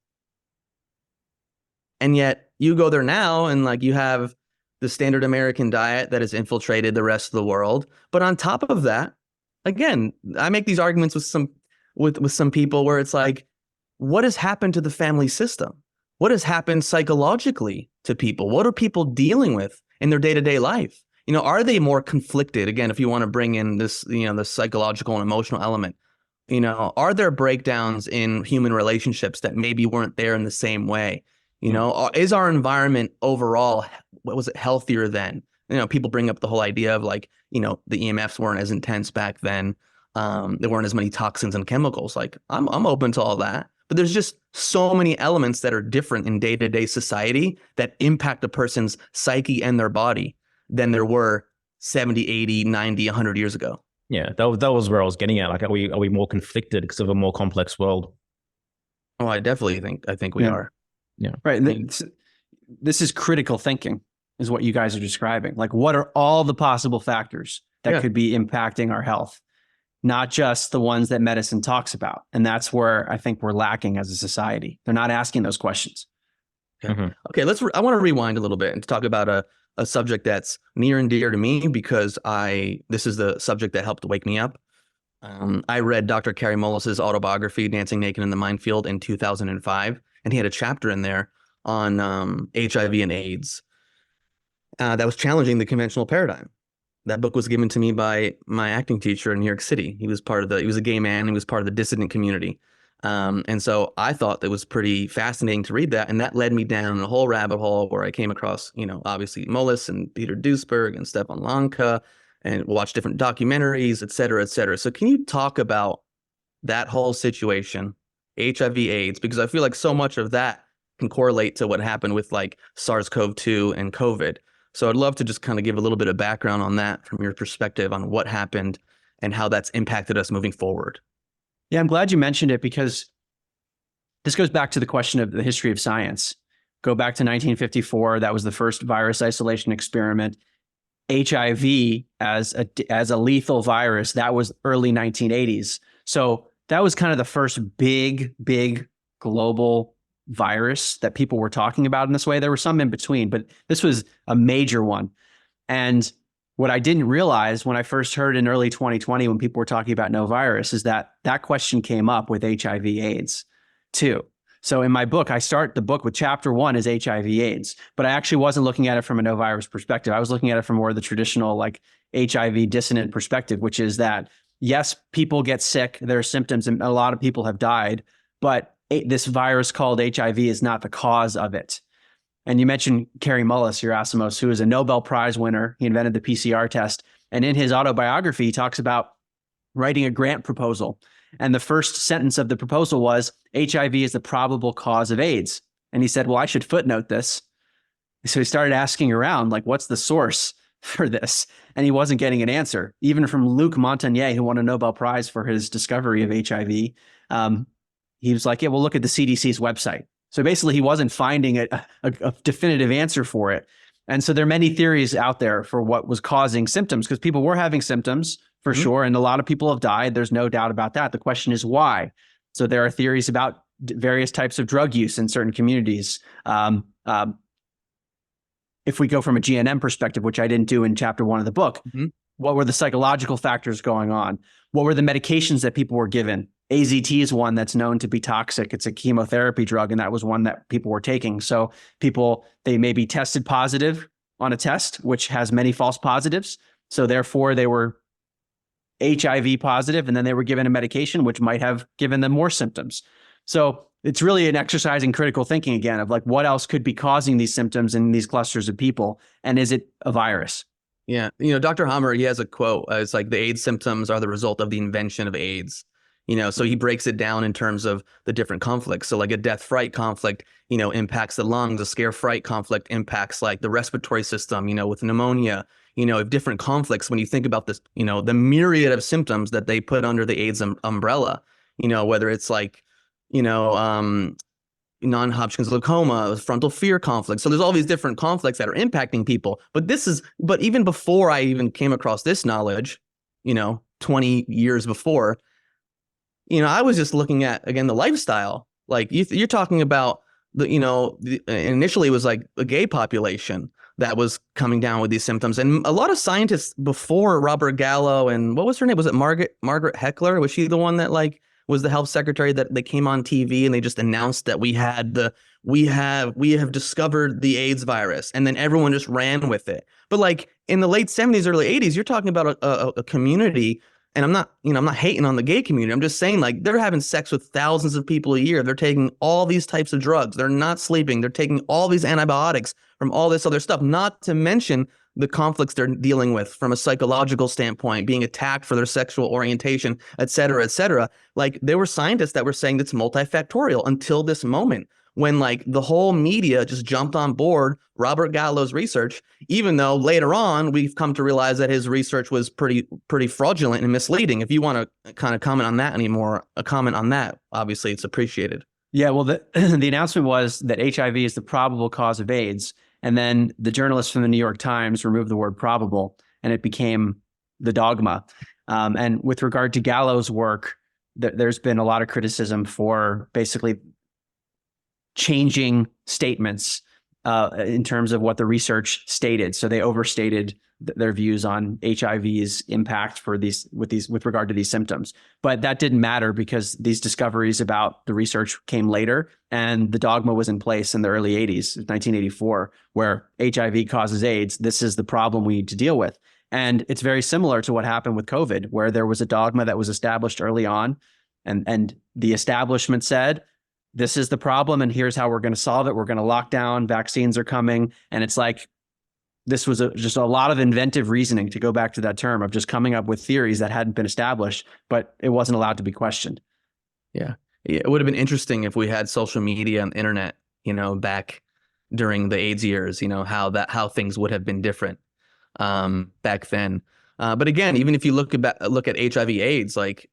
And yet you go there now and like you have the standard American diet that has infiltrated the rest of the world. But on top of that, again, I make these arguments with some people where it's like, what has happened to the family system? What has happened psychologically to people? What are people dealing with in their day-to-day life? Are they more conflicted? Again, if you want to bring in this, the psychological and emotional element, are there breakdowns in human relationships that maybe weren't there in the same way? Is our environment overall, what was it, healthier then? People bring up the whole idea of like, the EMFs weren't as intense back then. There weren't as many toxins and chemicals. Like I'm open to all that, but there's just so many elements that are different in day-to-day society that impact a person's psyche and their body than there were 70, 80, 90, 100 years ago. Yeah, that was where I was getting at. Like, are we more conflicted because of a more complex world? Oh, I think we are. Yeah. Right. This is critical thinking is what you guys are describing. Like, what are all the possible factors that could be impacting our health? Not just the ones that medicine talks about. And that's where I think we're lacking as a society. They're not asking those questions. Okay. Okay, I want to rewind a little bit and talk about a subject that's near and dear to me because this is the subject that helped wake me up. I read Dr. Carey Mullis's autobiography, Dancing Naked in the Minefield, in 2005, and he had a chapter in there on HIV and AIDS that was challenging the conventional paradigm. That book was given to me by my acting teacher in New York City. He was a gay man. He was part of the dissident community. And so I thought it was pretty fascinating to read that. And that led me down a whole rabbit hole where I came across, obviously Mullis and Peter Duesberg and Stefan Lanka and watched different documentaries, et cetera, et cetera. So can you talk about that whole situation, HIV AIDS? Because I feel like so much of that can correlate to what happened with like SARS-CoV-2 and COVID. So I'd love to just kind of give a little bit of background on that from your perspective on what happened and how that's impacted us moving forward. Yeah, I'm glad you mentioned it because this goes back to the question of the history of science. Go back to 1954. That was the first virus isolation experiment. HIV as a lethal virus, that was early 1980s. So that was kind of the first big global virus that people were talking about in this way. There were some in between, but this was a major one. And what I didn't realize when I first heard in early 2020, when people were talking about no virus, is that that question came up with HIV AIDS too. So in my book, I start the book with chapter 1 is HIV AIDS, but I actually wasn't looking at it from a no virus perspective. I was looking at it from more of the traditional like HIV dissonant perspective, which is that yes, people get sick, there are symptoms, and a lot of people have died, but this virus called HIV is not the cause of it. And you mentioned Kary Mullis, Yerasimos, who is a Nobel Prize winner. He invented the PCR test. And in his autobiography, he talks about writing a grant proposal. And the first sentence of the proposal was, HIV is the probable cause of AIDS. And he said, well, I should footnote this. So he started asking around, like, what's the source for this? And he wasn't getting an answer. Even from Luc Montagnier, who won a Nobel Prize for his discovery of HIV, he was like, yeah, well, look at the CDC's website. So basically, he wasn't finding a definitive answer for it. And so there are many theories out there for what was causing symptoms, because people were having symptoms for sure. And a lot of people have died. There's no doubt about that. The question is why. So there are theories about various types of drug use in certain communities. If we go from a GNM perspective, which I didn't do in chapter 1 of the book, what were the psychological factors going on? What were the medications that people were given? AZT is one that's known to be toxic. It's a chemotherapy drug, and that was one that people were taking. So people, they may be tested positive on a test, which has many false positives. So therefore, they were HIV positive, and then they were given a medication, which might have given them more symptoms. So it's really an exercise in critical thinking again of like, what else could be causing these symptoms in these clusters of people? And is it a virus? Yeah. You know, Dr. Hammer, he has a quote. It's like the AIDS symptoms are the result of the invention of AIDS. You know, so he breaks it down in terms of the different conflicts. So like a death fright conflict, you know, impacts the lungs. A scare fright conflict impacts like the respiratory system, you know, with pneumonia, you know, different conflicts. When you think about this, you know, the myriad of symptoms that they put under the AIDS umbrella, you know, whether it's like, you know, non-Hodgkin's lymphoma, frontal fear conflict. So there's all these different conflicts that are impacting people. But even before I even came across this knowledge, you know, 20 years before, you know, I was just looking at, again, the lifestyle. Like you're talking about initially it was like a gay population that was coming down with these symptoms. And a lot of scientists before Robert Gallo and what was her name? Was it Margaret Heckler? Was she the one that like was the health secretary that they came on TV and they just announced that we have discovered the AIDS virus, and then everyone just ran with it. But like in the late 70s, early 80s, you're talking about a community. And I'm not hating on the gay community. I'm just saying, like, they're having sex with thousands of people a year. They're taking all these types of drugs. They're not sleeping. They're taking all these antibiotics from all this other stuff, not to mention the conflicts they're dealing with from a psychological standpoint, being attacked for their sexual orientation, et cetera, et cetera. Like, there were scientists that were saying it's multifactorial until this moment, when like the whole media just jumped on board Robert Gallo's research, even though later on we've come to realize that his research was pretty fraudulent and misleading. If you want to kind of comment on that anymore, a comment on that, obviously it's appreciated. Yeah, well, the announcement was that HIV is the probable cause of AIDS. And then the journalist from the New York Times removed the word probable, and it became the dogma. And with regard to Gallo's work, there's been a lot of criticism for basically changing statements in terms of what the research stated. So they overstated their views on HIV's impact with regard to these symptoms. But that didn't matter because these discoveries about the research came later, and the dogma was in place in the early 80s, 1984, where HIV causes AIDS. This is the problem we need to deal with. And it's very similar to what happened with COVID, where there was a dogma that was established early on, and the establishment said, this is the problem, and here's how we're going to solve it. We're going to lock down. Vaccines are coming. And it's like, this was just a lot of inventive reasoning, to go back to that term, of just coming up with theories that hadn't been established, but it wasn't allowed to be questioned. Yeah. It would have been interesting if we had social media and internet, you know, back during the AIDS years, you know, how things would have been different back then. But again, even if you look at HIV AIDS, like,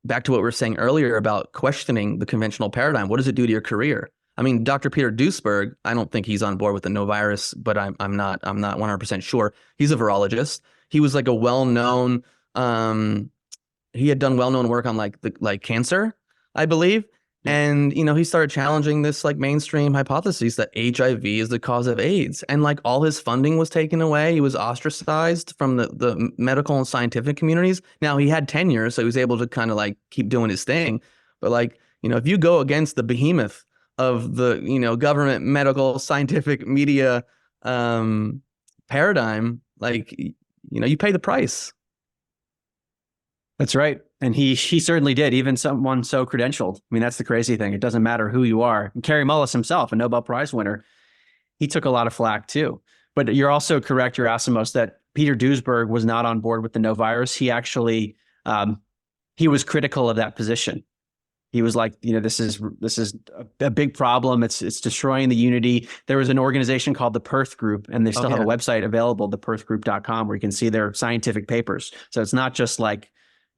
back to what we were saying earlier about questioning the conventional paradigm, what does it do to your career? I mean, Dr. Peter Duesberg, I don't think he's on board with the no virus, but I'm not 100% sure. He's a virologist. He was like a well-known, he had done well-known work on like cancer, I believe. Yeah. And, he started challenging this like mainstream hypothesis that HIV is the cause of AIDS. And like all his funding was taken away. He was ostracized from the medical and scientific communities. Now he had tenure, so he was able to kind of like keep doing his thing. But like, if you go against the behemoth of the, government, medical, scientific, media paradigm, like, you pay the price. That's right. And he certainly did, even someone so credentialed. I mean, that's the crazy thing. It doesn't matter who you are. And Kary Mullis himself, a Nobel Prize winner, he took a lot of flack too. But you're also correct, Yerasimos, that Peter Duesberg was not on board with the no virus. He actually, he was critical of that position. He was like, this is a big problem. It's destroying the unity. There was an organization called the Perth Group, and they still have a website available, theperthgroup.com, where you can see their scientific papers. So it's not just like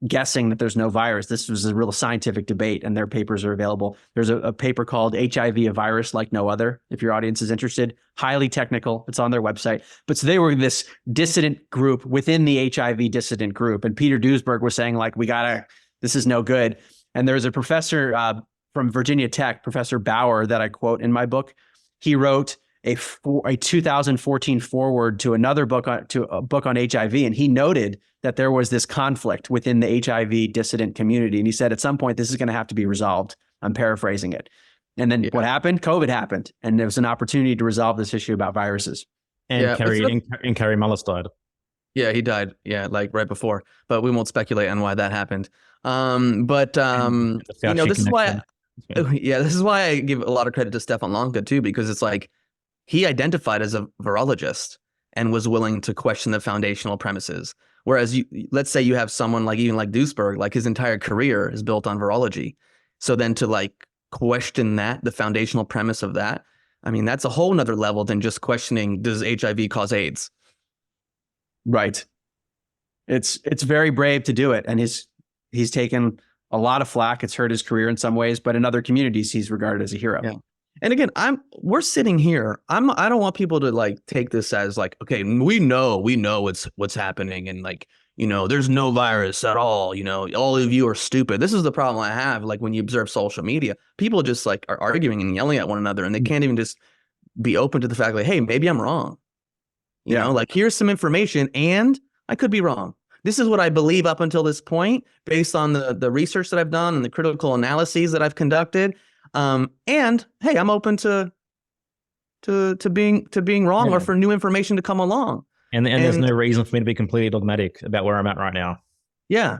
guessing that there's no virus. This was a real scientific debate, and their papers are available. There's a paper called HIV, a virus like no other, if your audience is interested. Highly technical. It's on their website. But so they were this dissident group within the HIV dissident group. And Peter Duesberg was saying, like, this is no good. And there's a professor from Virginia Tech, Professor Bauer, that I quote in my book. He wrote a 2014 foreword to another book on HIV, and he noted that there was this conflict within the HIV dissident community. And he said, at some point, this is going to have to be resolved. I'm paraphrasing it. And then what happened? COVID happened, and there was an opportunity to resolve this issue about viruses. And Kary Mullis died. Yeah, he died. Yeah, like right before. But we won't speculate on why that happened. This is why. This is why I give a lot of credit to Stefan Lanka too, because it's like he identified as a virologist and was willing to question the foundational premises. Whereas let's say you have someone like Duesberg, like his entire career is built on virology. So then to like question the foundational premise of that, I mean, that's a whole nother level than just questioning, does HIV cause AIDS? Right. It's very brave to do it. And he's taken a lot of flack. It's hurt his career in some ways, but in other communities, he's regarded as a hero. Yeah. And again, we're sitting here. I don't want people to like take this as like, okay, we know what's happening, and like, there's no virus at all. All of you are stupid. This is the problem I have. Like when you observe social media, people just like are arguing and yelling at one another, and they can't even just be open to the fact like, hey, maybe I'm wrong. You know, like here's some information, and I could be wrong. This is what I believe up until this point, based on the research that I've done and the critical analyses that I've conducted. And hey, I'm open to being wrong, or for new information to come along. And there's no reason for me to be completely dogmatic about where I'm at right now. Yeah.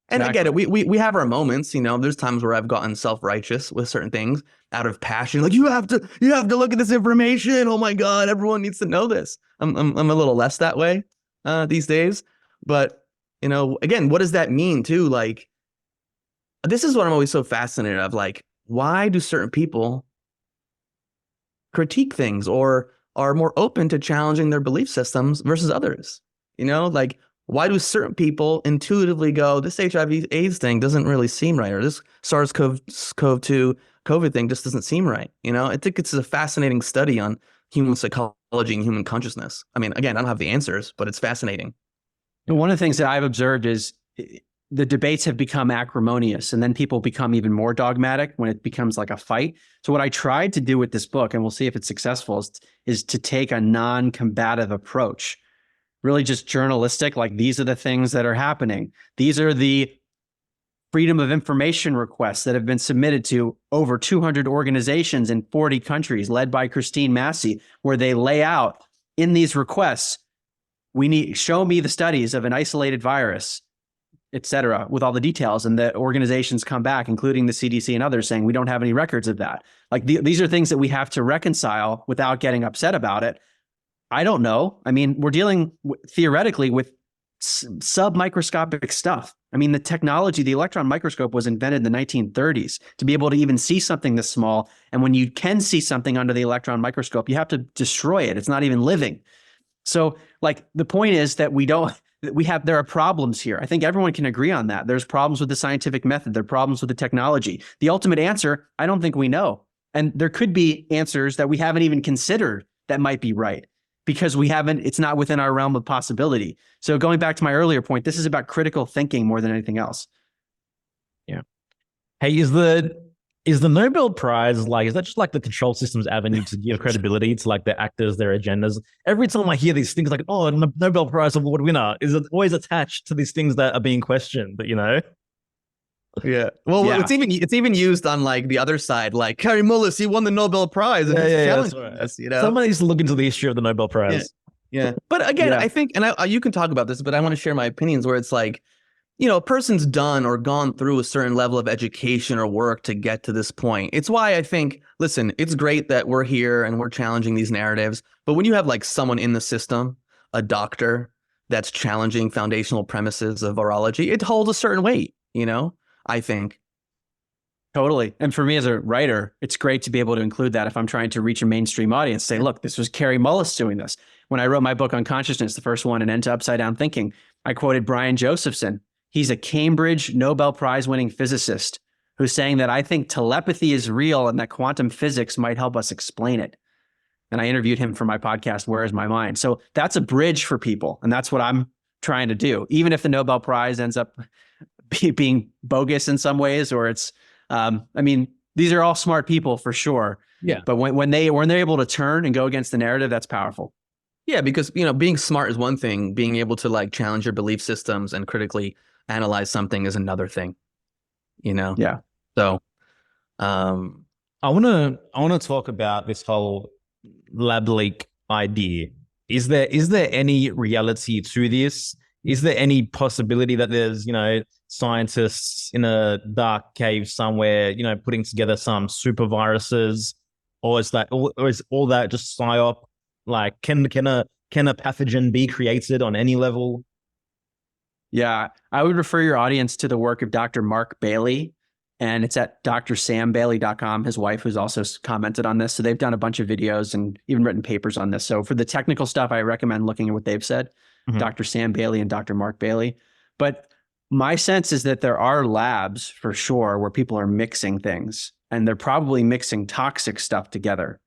And exactly. I get it. We have our moments, there's times where I've gotten self-righteous with certain things out of passion. Like, you have to look at this information. Oh my God, everyone needs to know this. I'm a little less that way these days. But, again, what does that mean too? Like, this is what I'm always so fascinated of. Like, why do certain people critique things or are more open to challenging their belief systems versus others? Like, why do certain people intuitively go, this HIV AIDS thing doesn't really seem right, or this SARS-CoV-2 COVID thing just doesn't seem right? I think it's a fascinating study on human psychology and human consciousness. I mean, again, I don't have the answers, but it's fascinating. And one of the things that I've observed is the debates have become acrimonious, and then people become even more dogmatic when it becomes like a fight. So what I tried to do with this book, and we'll see if it's successful, is to take a non-combative approach. Really just journalistic, like these are the things that are happening. These are the freedom of information requests that have been submitted to over 200 organizations in 40 countries, led by Christine Massey, where they lay out in these requests, show me the studies of an isolated virus, et cetera, with all the details. And the organizations come back, including the CDC and others, saying we don't have any records of that. Like these are things that we have to reconcile without getting upset about it. I don't know. I mean, we're dealing theoretically with sub-microscopic stuff. I mean, the technology, the electron microscope was invented in the 1930s to be able to even see something this small. And when you can see something under the electron microscope, you have to destroy it. It's not even living. So like the point is that there are problems here. I think everyone can agree on that. There's problems with the scientific method. There are problems with the technology. The ultimate answer, I don't think we know. And there could be answers that we haven't even considered that might be right because it's not within our realm of possibility. So going back to my earlier point, this is about critical thinking more than anything else. Yeah. Hey, is the Nobel Prize like, is that just like the control system's avenue to give credibility to like the actors, their agendas? Every time I hear these things like, oh, Nobel Prize award winner, is it always attached to these things that are being questioned, you know? Yeah. Well, Yeah. it's even used on like the other side, like Kary Mullis, he won the Nobel Prize and he's challenging us, you know? Someone needs to look into the history of the Nobel Prize. Yeah. But again, I think, and you can talk about this, but I want to share my opinions where it's like, you know, a person's done or gone through a certain level of education or work to get to this point. It's why I think, listen, it's great that we're here and we're challenging these narratives. But when you have like someone in the system, a doctor that's challenging foundational premises of virology, it holds a certain weight, you know, I think. Totally. And for me as a writer, it's great to be able to include that if I'm trying to reach a mainstream audience. Say, look, this was Kary Mullis doing this. When I wrote my book on consciousness, the first one, An End to Upside Down Thinking, I quoted Brian Josephson. He's a Cambridge Nobel Prize winning physicist who's saying that I think telepathy is real and that quantum physics might help us explain it. And I interviewed him for my podcast, Where Is My Mind? So that's a bridge for people. And that's what I'm trying to do. Even if the Nobel Prize ends up being bogus in some ways, or it's, I mean, these are all smart people for sure. Yeah. But when they're able to turn and go against the narrative, that's powerful. Yeah, because, you know, being smart is one thing. Being able to like challenge your belief systems and critically analyze something is another thing, you know? Yeah. So, I want to talk about this whole lab leak idea. Is there any reality to this? Is there any possibility that there's, you know, scientists in a dark cave somewhere, you know, putting together some super viruses, or is all that just psyop? Like, can a pathogen be created on any level? Yeah, I would refer your audience to the work of Dr. Mark Bailey, and it's at drsambailey.com. His wife, who's also commented on this. So they've done a bunch of videos and even written papers on this. So for the technical stuff, I recommend looking at what they've said, Dr. Sam Bailey and Dr. Mark Bailey. But my sense is that there are labs for sure where people are mixing things, and they're probably mixing toxic stuff together.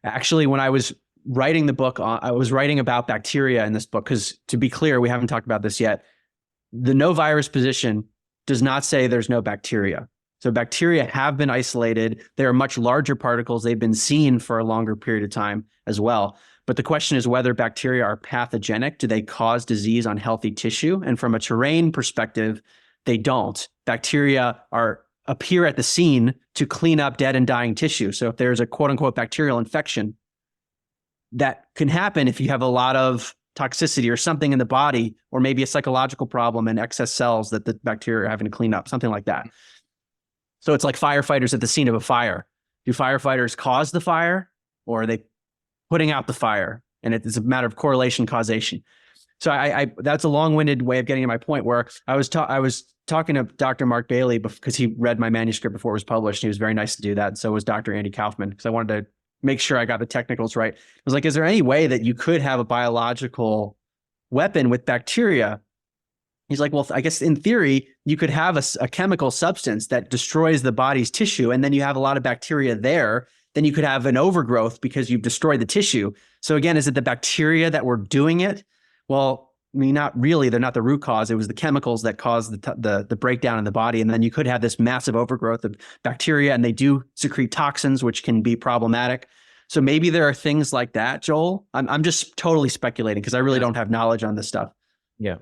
Actually, when I was writing the book, I was writing about bacteria in this book, because to be clear, we haven't talked about this yet. The no virus position does not say there's no bacteria. So bacteria have been isolated. They are much larger particles. They've been seen for a longer period of time as well. But the question is whether bacteria are pathogenic. Do they cause disease on healthy tissue? And from a terrain perspective, they don't. Bacteria appear at the scene to clean up dead and dying tissue. So if there's a quote unquote bacterial infection, that can happen if you have a lot of toxicity or something in the body, or maybe a psychological problem and excess cells that the bacteria are having to clean up, something like that. So it's like firefighters at the scene of a fire. Do firefighters cause the fire, or are they putting out the fire? And it's a matter of correlation causation. So I that's a long-winded way of getting to my point, where I was talking to Dr. Mark Bailey because he read my manuscript before it was published. He was very nice to do that. And so was Dr. Andy Kaufman, because I wanted to make sure I got the technicals right. I was like, is there any way that you could have a biological weapon with bacteria? He's like, well, I guess in theory, you could have a chemical substance that destroys the body's tissue, and then you have a lot of bacteria there. Then you could have an overgrowth because you've destroyed the tissue. So again, is it the bacteria that were doing it? Well, I mean, not really. They're not the root cause. It was the chemicals that caused the breakdown in the body. And then you could have this massive overgrowth of bacteria, and they do secrete toxins, which can be problematic. So maybe there are things like that, Joel. I'm just totally speculating because I really don't have knowledge on this stuff. Yeah.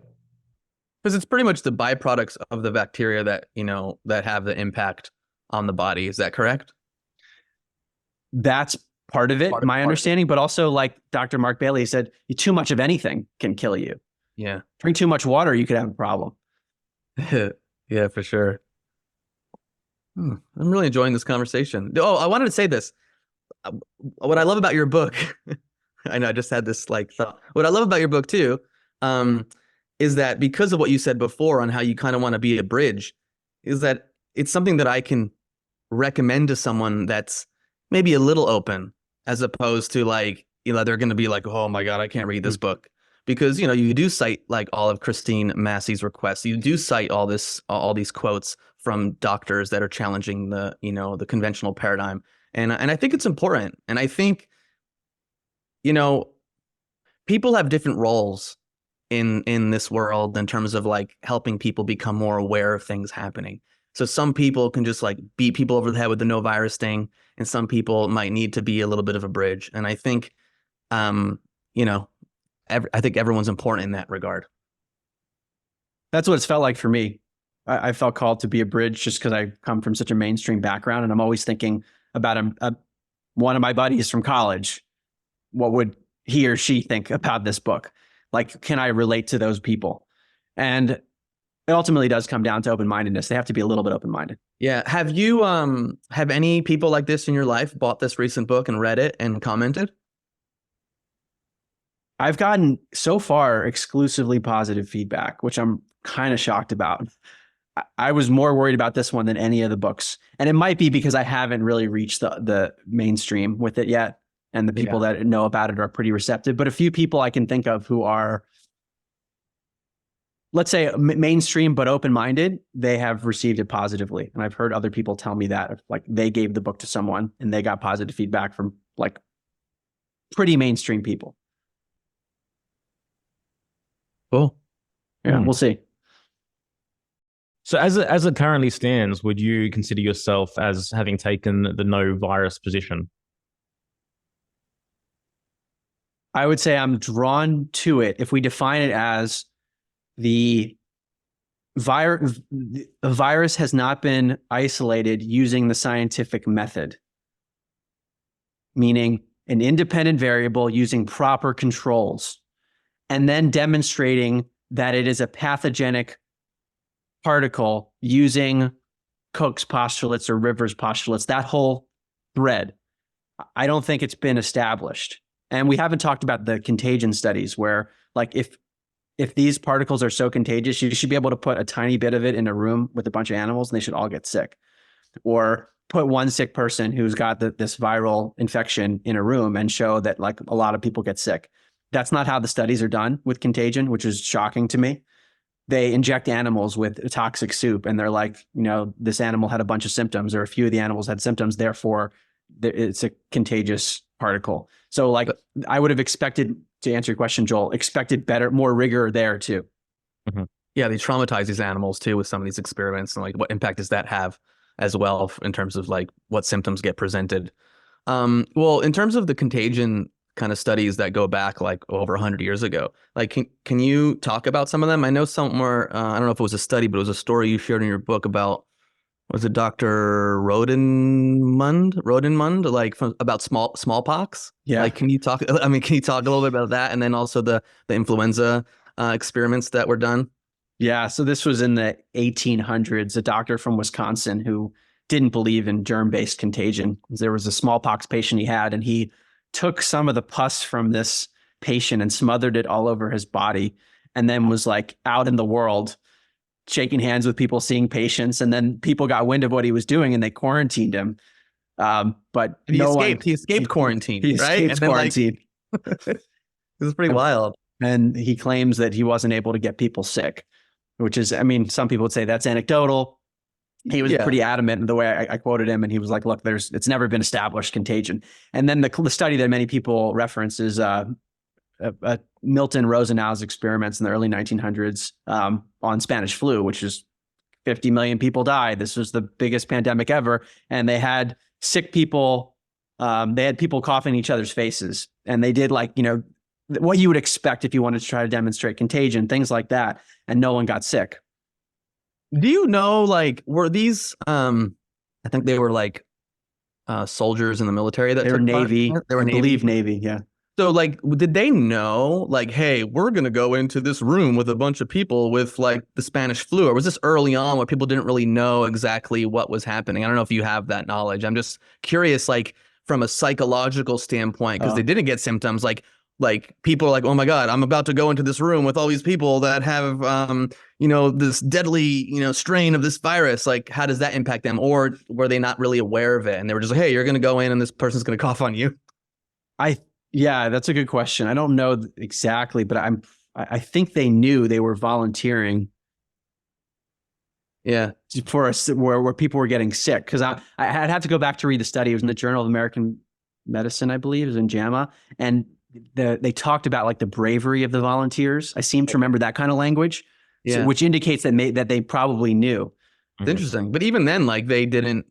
because it's pretty much the byproducts of the bacteria that, you know, that have the impact on the body. Is that correct? That's part of it, my understanding, but also like Dr. Mark Bailey said, too much of anything can kill you. Yeah. Drink too much water, you could have a problem. Yeah, for sure. I'm really enjoying this conversation. Oh, I wanted to say this. What I love about your book, I know I just had this like thought. What I love about your book too, is that because of what you said before on how you kind of want to be a bridge, is that it's something that I can recommend to someone that's maybe a little open, as opposed to like, you know, they're going to be like, oh my God, I can't read this book. because, you know, you do cite like all of Christine Massey's requests. You do cite all these quotes from doctors that are challenging the, you know, the conventional paradigm. And I think it's important. And I think, you know, people have different roles in this world in terms of like helping people become more aware of things happening. So some people can just like beat people over the head with the no virus thing, and some people might need to be a little bit of a bridge. And I think, you know, I think everyone's important in that regard. That's what it's felt like for me. I felt called to be a bridge just because I come from such a mainstream background, and I'm always thinking about one of my buddies from college. What would he or she think about this book? Like, can I relate to those people? And it ultimately does come down to open-mindedness. They have to be a little bit open-minded. Yeah. Have you have any people like this in your life bought this recent book and read it and commented? I've gotten so far exclusively positive feedback, which I'm kind of shocked about. I was more worried about this one than any of the books. And it might be because I haven't really reached the mainstream with it yet. And the people that know about it are pretty receptive. But a few people I can think of who are, let's say, mainstream but open-minded, they have received it positively. And I've heard other people tell me that, like, they gave the book to someone and they got positive feedback from like pretty mainstream people. Cool. Yeah, we'll see. So as it currently stands, would you consider yourself as having taken the no virus position? I would say I'm drawn to it if we define it as the virus has not been isolated using the scientific method, meaning an independent variable using proper controls, and then demonstrating that it is a pathogenic particle using Koch's postulates or Rivers' postulates, that whole thread. I don't think it's been established. And we haven't talked about the contagion studies where, like, if these particles are so contagious, you should be able to put a tiny bit of it in a room with a bunch of animals and they should all get sick. Or put one sick person who's got this viral infection in a room and show that, like, a lot of people get sick. That's not how the studies are done with contagion, which is shocking to me. They inject animals with a toxic soup and they're like, you know, this animal had a bunch of symptoms, or a few of the animals had symptoms, therefore it's a contagious particle. So, like, I would have expected, to answer your question, Joel, expected better, more rigor there too. Mm-hmm. Yeah, they traumatize these animals too with some of these experiments, and like, what impact does that have as well in terms of like what symptoms get presented? Well, in terms of the contagion kind of studies that go back like over 100 years ago, like, can you talk about some of them? I know some were, I don't know if it was a study, but it was a story you shared in your book about, was it Dr. Rodenmund, like about smallpox? Yeah. Like, can you talk a little bit about that? And then also the influenza experiments that were done? Yeah. So this was in the 1800s, a doctor from Wisconsin who didn't believe in germ-based contagion. There was a smallpox patient he had, and he took some of the pus from this patient and smothered it all over his body, and then was like out in the world shaking hands with people, seeing patients. And then people got wind of what he was doing and they quarantined him. But he escaped quarantine, he right? Escaped quarantine. It was pretty wild. And he claims that he wasn't able to get people sick, which is, I mean, some people would say that's anecdotal. He was pretty adamant in the way I quoted him. And he was like, look, it's never been established contagion. And then the study that many people reference is Milton Rosenau's experiments in the early 1900s on Spanish flu, which is 50 million people died. This was the biggest pandemic ever. And they had sick people. They had people coughing in each other's faces. And they did, like, you know, what you would expect if you wanted to try to demonstrate contagion, things like that. And no one got sick. Do you know, like, were these, I think they were like soldiers in the military that They were Navy. They were I Navy. believe Navy. Yeah. So, like, did they know, like, hey, we're going to go into this room with a bunch of people with, like, the Spanish flu? Or was this early on where people didn't really know exactly what was happening? I don't know if you have that knowledge. I'm just curious, like, from a psychological standpoint, because they didn't get symptoms. Like people are like, oh my God, I'm about to go into this room with all these people that have, you know, this deadly, you know, strain of this virus. Like, how does that impact them? Or were they not really aware of it? And they were just like, hey, you're going to go in and this person's going to cough on you. Yeah, that's a good question. I don't know exactly, but I think they knew they were volunteering Yeah. for us where people were getting sick. Because I'd have to go back to read the study. It was in the Journal of American Medicine, I believe. It was in JAMA, and they talked about like the bravery of the volunteers. I seem to remember that kind of language, Yeah. which indicates that they probably knew. It's interesting. But even then, like they didn't,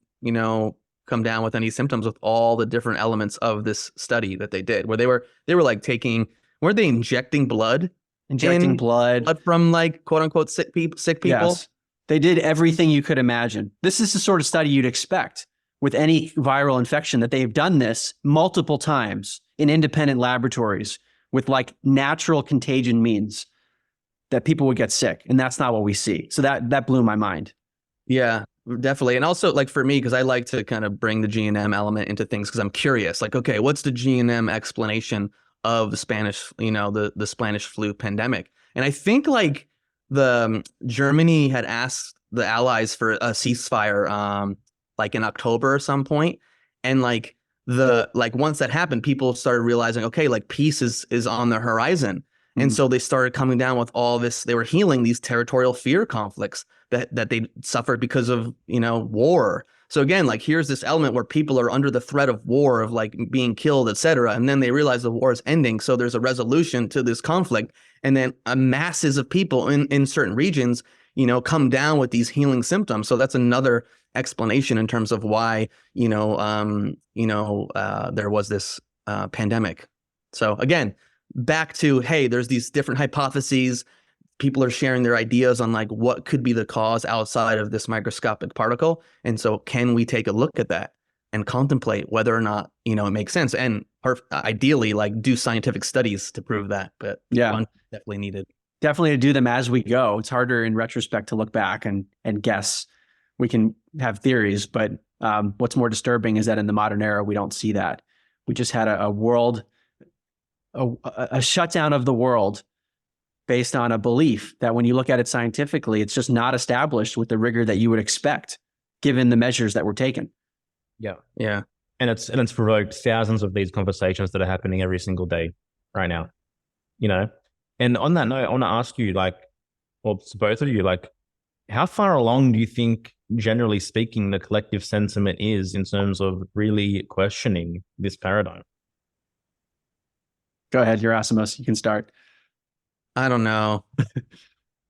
come down with any symptoms with all the different elements of this study that they did, where they were like weren't they injecting blood? Injecting blood from like quote unquote sick people? Yes. They did everything you could imagine. This is the sort of study you'd expect with any viral infection, that they've done this multiple times in independent laboratories with like natural contagion means that people would get sick. And that's not what we see. So that blew my mind. Yeah, definitely. And also like for me, because I like to kind of bring the G&M element into things because I'm curious, like, okay, what's the G&M explanation of the Spanish, the Spanish flu pandemic? And I think like the Germany had asked the Allies for a ceasefire like in October or some point. And like once that happened, people started realizing, okay, like peace is on the horizon. And so they started coming down with all this. They were healing these territorial fear conflicts that they suffered because of, war. So again, like here's this element where people are under the threat of war, of like being killed, et cetera. And then they realize the war is ending. So there's a resolution to this conflict. And then masses of people in certain regions, come down with these healing symptoms. So that's another explanation in terms of why, there was this pandemic. So again, back to, hey, there's these different hypotheses. People are sharing their ideas on like what could be the cause outside of this microscopic particle. And so can we take a look at that and contemplate whether or not, it makes sense, and ideally like do scientific studies to prove that. But yeah, definitely needed. Definitely to do them as we go. It's harder in retrospect to look back and guess. We can have theories, but what's more disturbing is that in the modern era, we don't see that. We just had a shutdown of the world based on a belief that when you look at it scientifically, it's just not established with the rigor that you would expect, given the measures that were taken. Yeah. Yeah. And it's provoked thousands of these conversations that are happening every single day right now, And on that note, I want to ask you, like, well, to both of you, like, how far along do you think, generally speaking, the collective sentiment is in terms of really questioning this paradigm? Go ahead, Yerasimos. You can start. I don't know.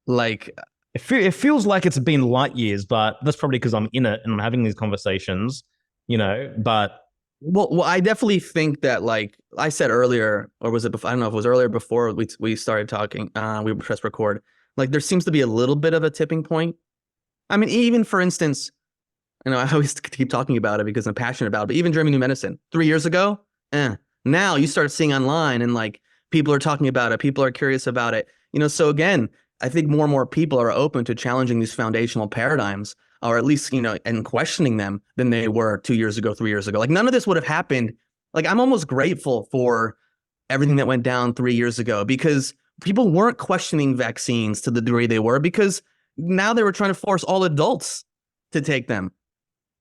Like, it feels like it's been light years, but that's probably because I'm in it and I'm having these conversations, but. Well, I definitely think that, like I said earlier, or was it before? I don't know if it was earlier before we started talking. We pressed record. Like there seems to be a little bit of a tipping point. I mean, even for instance, I always keep talking about it because I'm passionate about it. But even German New Medicine, 3 years ago, now you start seeing online and like people are talking about it. People are curious about it. So again, I think more and more people are open to challenging these foundational paradigms, or at least, and questioning them than they were 2 years ago, 3 years ago. Like none of this would have happened. Like I'm almost grateful for everything that went down 3 years ago because people weren't questioning vaccines to the degree they were, because now they were trying to force all adults to take them.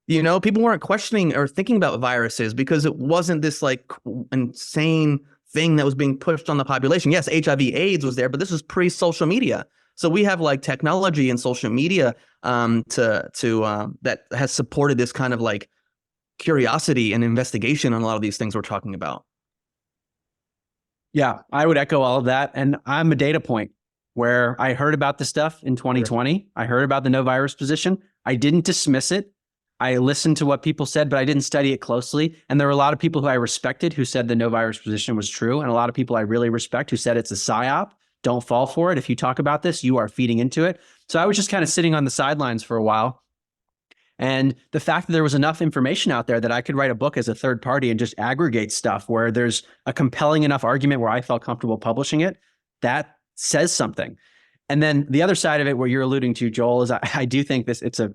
People weren't questioning or thinking about viruses because it wasn't this like insane thing that was being pushed on the population. Yes, HIV/AIDS was there, but this was pre-social media. So we have like technology and social media that has supported this kind of like curiosity and investigation on a lot of these things we're talking about. Yeah, I would echo all of that. And I'm a data point where I heard about this stuff in 2020. Sure. I heard about the no virus position. I didn't dismiss it. I listened to what people said, but I didn't study it closely. And there were a lot of people who I respected who said the no virus position was true. And a lot of people I really respect who said it's a psyop. Don't fall for it. If you talk about this, you are feeding into it. So I was just kind of sitting on the sidelines for a while. And the fact that there was enough information out there that I could write a book as a third party and just aggregate stuff where there's a compelling enough argument where I felt comfortable publishing it, that says something. And then the other side of it, where you're alluding to, Joel, is I do think it's a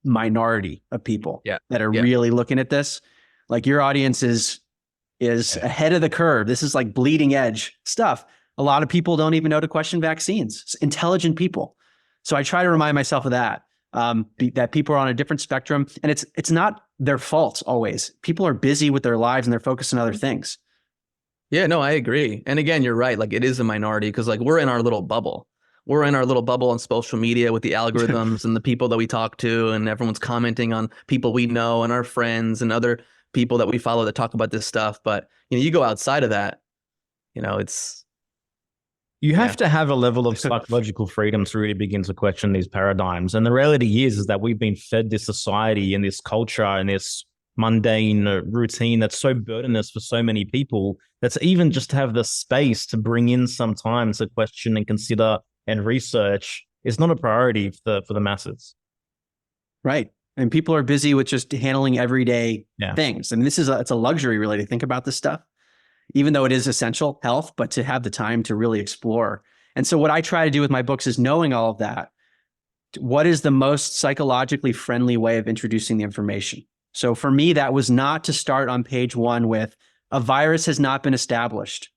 minority of people that are really looking at this. Like your audience is ahead of the curve. This is like bleeding edge stuff. A lot of people don't even know to question vaccines. It's intelligent people. So I try to remind myself of that, that people are on a different spectrum, and it's not their fault always. People are busy with their lives and they're focused on other things. Yeah, no, I agree. And again, you're right. Like it is a minority because like we're in our little bubble. We're in our little bubble on social media with the algorithms and the people that we talk to, and everyone's commenting on people we know and our friends and other people that we follow that talk about this stuff. But you go outside of that, it's You yeah. have to have a level of psychological freedom to really begin to question these paradigms. And the reality is that we've been fed this society and this culture and this mundane routine that's so burdenous for so many people that's even just to have the space to bring in some time to question and consider and research is not a priority for the masses. Right. And people are busy with just handling everyday Yeah. things. I mean, it's a luxury really to think about this stuff, even though it is essential health, but to have the time to really explore. And so what I try to do with my books is knowing all of that. What is the most psychologically friendly way of introducing the information? So for me, that was not to start on page 1 with a virus has not been established.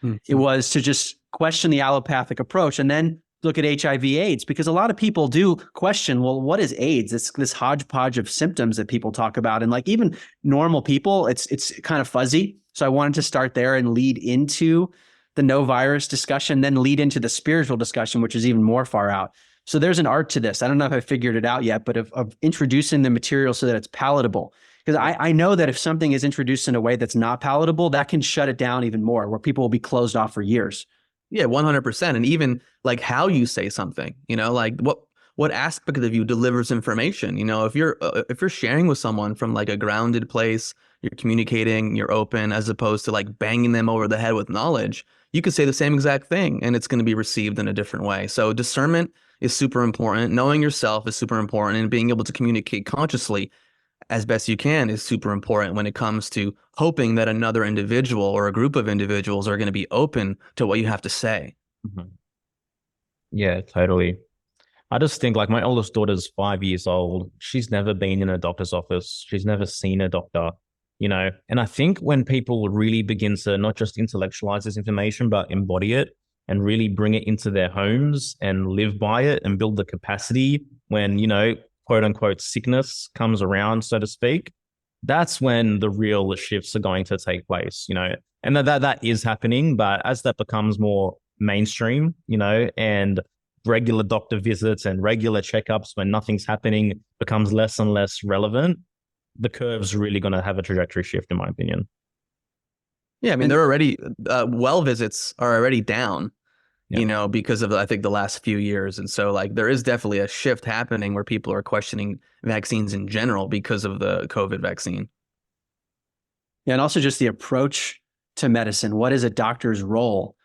Mm-hmm. It was to just question the allopathic approach and then look at HIV AIDS, because a lot of people do question, well, what is AIDS? It's this hodgepodge of symptoms that people talk about. And like even normal people, it's kind of fuzzy. So I wanted to start there and lead into the no virus discussion, then lead into the spiritual discussion, which is even more far out. So there's an art to this. I don't know if I figured it out yet, but of introducing the material so that it's palatable. Because I know that if something is introduced in a way that's not palatable, that can shut it down even more, where people will be closed off for years. Yeah, 100%. And even like how you say something, like what aspect of you delivers information. If you're sharing with someone from like a grounded place, you're communicating, you're open, as opposed to like banging them over the head with knowledge, you could say the same exact thing and it's going to be received in a different way. So discernment is super important. Knowing yourself is super important, and being able to communicate consciously as best you can is super important when it comes to hoping that another individual or a group of individuals are going to be open to what you have to say. Mm-hmm. Yeah, totally. I just think like my oldest daughter's 5 years old. She's never been in a doctor's office. She's never seen a doctor, And I think when people really begin to not just intellectualize this information, but embody it and really bring it into their homes and live by it and build the capacity when, quote unquote, sickness comes around, so to speak, that's when the real shifts are going to take place, and that is happening. But as that becomes more mainstream, and regular doctor visits and regular checkups when nothing's happening becomes less and less relevant, the curve's really going to have a trajectory shift, in my opinion. Yeah, I mean, they're already, well visits are already down. Because of, I think, the last few years. And so like there is definitely a shift happening where people are questioning vaccines in general because of the COVID vaccine. Yeah. And also just the approach to medicine. What is a doctor's role?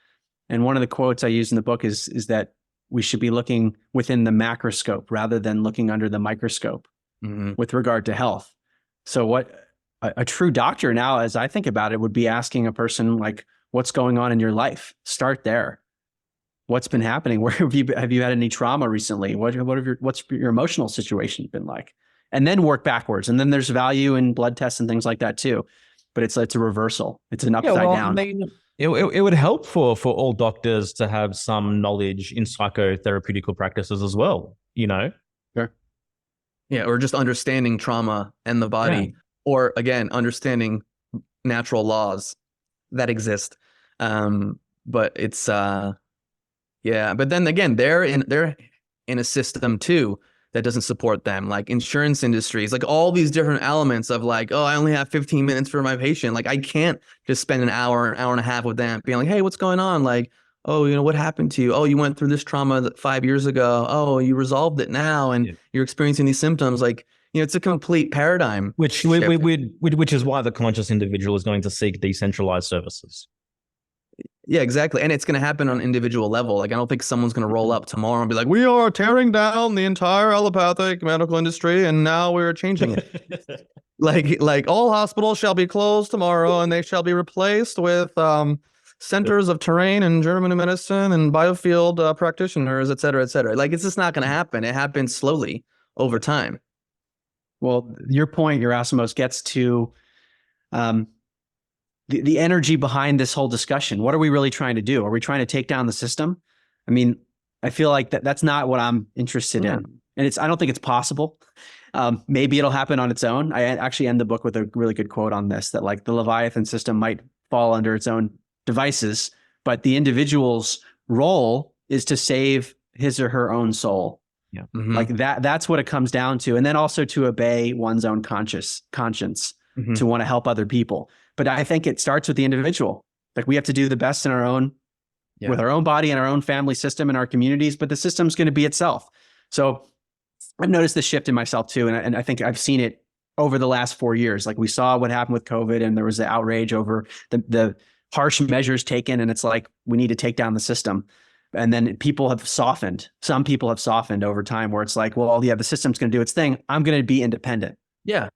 And one of the quotes I use in the book is that we should be looking within the macroscope rather than looking under the microscope with regard to health. So what a true doctor now, as I think about it, would be asking a person like, what's going on in your life? Start there. What's been happening? Where have you had any trauma recently? What's your emotional situation been like? And then work backwards. And then there's value in blood tests and things like that too. But it's a reversal. It's an upside down. I mean, it would help for all doctors to have some knowledge in psychotherapeutical practices as well, Sure. Yeah, or just understanding trauma and the body, or again, understanding natural laws that exist. But it's yeah, but then again, they're in a system too that doesn't support them, like insurance industries, like all these different elements of like, oh, I only have 15 minutes for my patient. Like I can't just spend an hour and a half with them being like, hey, what's going on? Like, oh, what happened to you? Oh, you went through this trauma 5 years ago. Oh, you resolved it now and you're experiencing these symptoms. Like, it's a complete paradigm. Which is why the conscious individual is going to seek decentralized services. Yeah, exactly. And it's going to happen on an individual level. Like, I don't think someone's going to roll up tomorrow and be like, we are tearing down the entire allopathic medical industry and now we're changing it. like all hospitals shall be closed tomorrow and they shall be replaced with centers of terrain and German medicine and biofield practitioners, et cetera, et cetera. Like, it's just not going to happen. It happens slowly over time. Well, your point, Yerasimos, gets to the energy behind this whole discussion. What are we really trying to do? Are we trying to take down the system? I mean, I feel like that's not what I'm interested in. And I don't think it's possible. Maybe it'll happen on its own. I actually end the book with a really good quote on this, that like the Leviathan system might fall under its own devices, but the individual's role is to save his or her own soul. Yeah. Mhm. Like that's what it comes down to. And then also to obey one's own conscience, Mhm. to want to help other people. But I think it starts with the individual. Like we have to do the best in our own, with our own body and our own family system and our communities, but the system's going to be itself. So I've noticed this shift in myself too. And I think I've seen it over the last 4 years. Like we saw what happened with COVID, and there was the outrage over the harsh measures taken. And it's like, we need to take down the system. And then people have softened. Some people have softened over time, where it's like, well, yeah, the system's going to do its thing. I'm going to be independent. Yeah.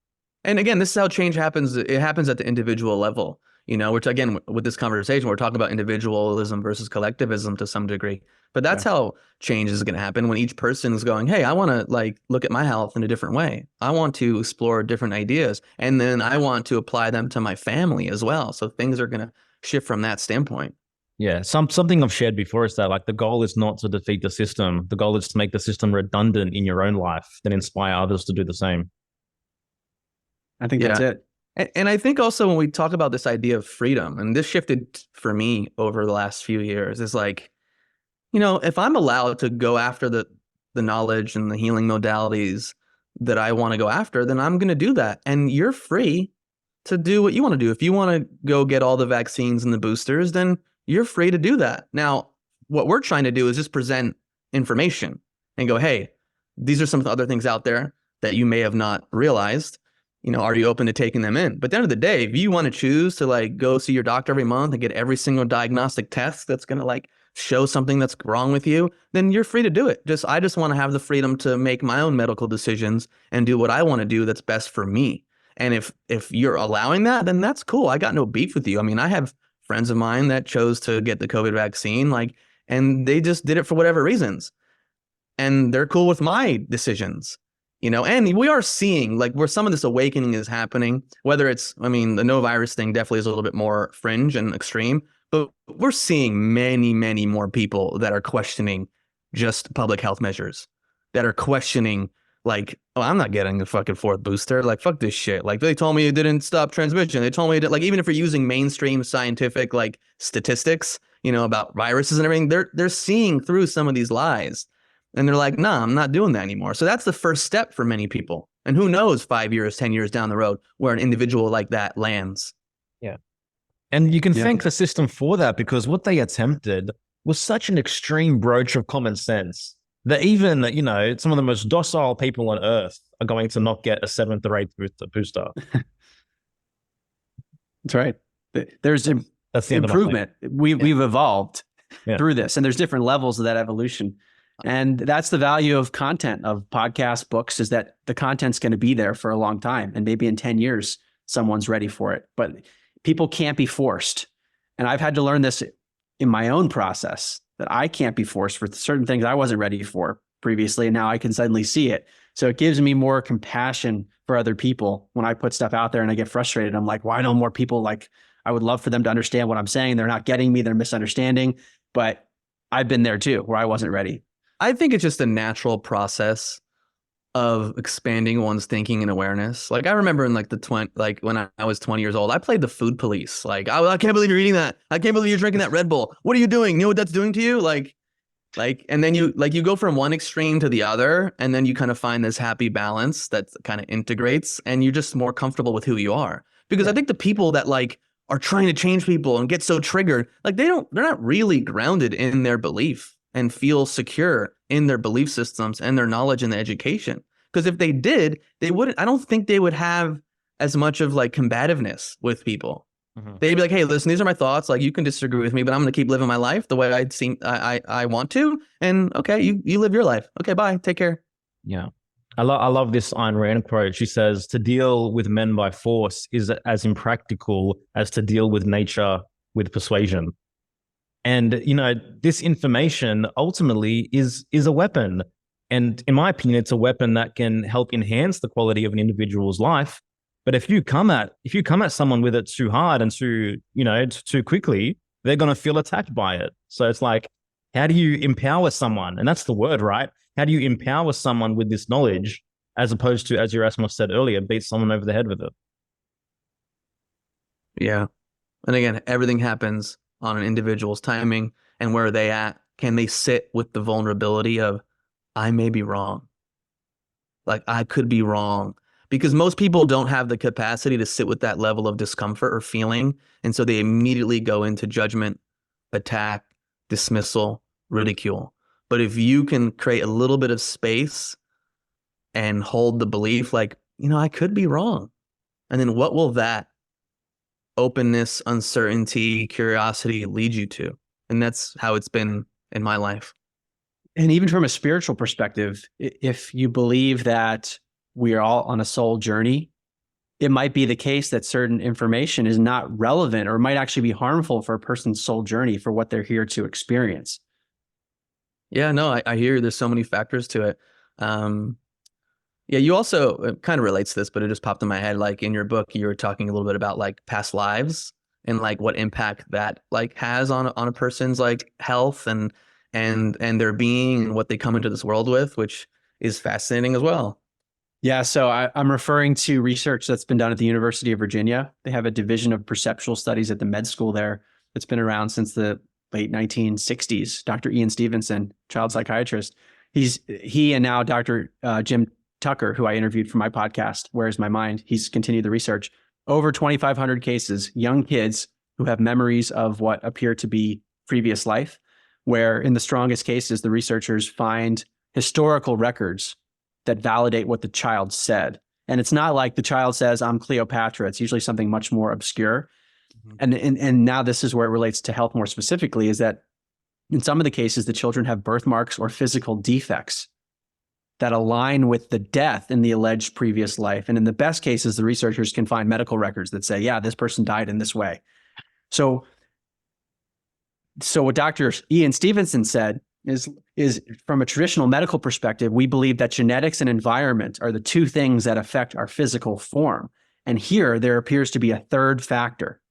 And again, this is how change happens. It happens at the individual level, which again, with this conversation, we're talking about individualism versus collectivism to some degree. But that's how change is going to happen, when each person is going, hey, I want to look at my health in a different way. I want to explore different ideas, and then I want to apply them to my family as well. So things are going to shift from that standpoint. Yeah, something I've shared before is that the goal is not to defeat the system. The goal is to make the system redundant in your own life, then inspire others to do the same. I think that's it. And I think also when we talk about this idea of freedom, and this shifted for me over the last few years, is if I'm allowed to go after the knowledge and the healing modalities that I want to go after, then I'm going to do that. And you're free to do what you want to do. If you want to go get all the vaccines and the boosters, then you're free to do that. Now, what we're trying to do is just present information and go, hey, these are some other things out there that you may have not realized. Are you open to taking them in? But at the end of the day, if you want to choose to go see your doctor every month and get every single diagnostic test that's going to show something that's wrong with you, then you're free to do it. I just want to have the freedom to make my own medical decisions and do what I want to do that's best for me. And if you're allowing that, then that's cool. I got no beef with you. I mean, I have friends of mine that chose to get the COVID vaccine, and they just did it for whatever reasons. And they're cool with my decisions. And we are seeing where some of this awakening is happening, whether it's, the no virus thing definitely is a little bit more fringe and extreme, but we're seeing many, many more people that are questioning just public health measures, that are questioning oh, I'm not getting the fucking fourth booster. Fuck this shit. They told me it didn't stop transmission. They told me that, even if you're using mainstream scientific, statistics, about viruses and everything, they're seeing through some of these lies. And they're like, nah, I'm not doing that anymore. So that's the first step for many people. And who knows, 5 years, 10 years down the road, where an individual like that lands. Yeah. And you can thank the system for that, because what they attempted was such an extreme broach of common sense that even, some of the most docile people on earth are going to not get a 7th or 8th booster. That's right. There's That's the improvement. We've evolved through this, and there's different levels of that evolution. And that's the value of content, of podcasts, books, is that the content's going to be there for a long time. And maybe in 10 years, someone's ready for it. But people can't be forced. And I've had to learn this in my own process, that I can't be forced for certain things I wasn't ready for previously. And now I can suddenly see it. So it gives me more compassion for other people when I put stuff out there and I get frustrated. I'm like, why don't more people I would love for them to understand what I'm saying. They're not getting me. They're misunderstanding. But I've been there too, where I wasn't ready. I think it's just a natural process of expanding one's thinking and awareness. I remember in when I was 20 years old, I played the food police. I can't believe you're eating that. I can't believe you're drinking that Red Bull. What are you doing? You know what that's doing to you? And then you go from one extreme to the other, and then you kind of find this happy balance that kind of integrates, and you're just more comfortable with who you are. Because I think the people that are trying to change people and get so triggered, they're not really grounded in their belief and feel secure in their belief systems and their knowledge and the education. Because if they did, I don't think they would have as much of combativeness with people. Mm-hmm. They'd be like, hey, listen, these are my thoughts. You can disagree with me, but I'm going to keep living my life the way I want to. And okay, you live your life. Okay, bye. Take care. Yeah. I love this Ayn Rand quote. She says, to deal with men by force is as impractical as to deal with nature with persuasion. And, this information ultimately is a weapon. And in my opinion, it's a weapon that can help enhance the quality of an individual's life. But if you come at someone with it too hard and too quickly, they're going to feel attacked by it. So it's how do you empower someone? And that's the word, right? How do you empower someone with this knowledge, as opposed to, as Yerasimos said earlier, beat someone over the head with it? Yeah. And again, everything happens on an individual's timing and where are they at? Can they sit with the vulnerability of, I may be wrong. Like I could be wrong, because most people don't have the capacity to sit with that level of discomfort or feeling. And so they immediately go into judgment, attack, dismissal, ridicule. But if you can create a little bit of space and hold the belief like, I could be wrong. And then what will that openness, uncertainty, curiosity lead you to? And that's how it's been in my life. And even from a spiritual perspective, if you believe that we are all on a soul journey, it might be the case that certain information is not relevant or might actually be harmful for a person's soul journey for what they're here to experience. Yeah, no, I hear there's so many factors to it. Yeah, you also, it kind of relates to this, but it just popped in my head. Like in your book, you were talking a little bit about like past lives and like what impact that like has on a person's like health and their being and what they come into this world with, which is fascinating as well. Yeah, so I'm referring to research that's been done at the University of Virginia. They have a division of perceptual studies at the med school there that's been around since the late 1960s. Dr. Ian Stevenson, child psychiatrist, he and now Dr. Jim Tucker, who I interviewed for my podcast, Where's My Mind? He's continued the research. Over 2,500 cases, young kids who have memories of what appear to be previous life, where in the strongest cases, the researchers find historical records that validate what the child said. And it's not like the child says, I'm Cleopatra. It's usually something much more obscure. Mm-hmm. And now this is where it relates to health more specifically, is that in some of the cases, the children have birthmarks or physical defects that align with the death in the alleged previous life. And in the best cases, the researchers can find medical records that say, yeah, this person died in this way. So what Dr. Ian Stevenson said is from a traditional medical perspective, we believe that genetics and environment are the two things that affect our physical form. And here there appears to be a third factor,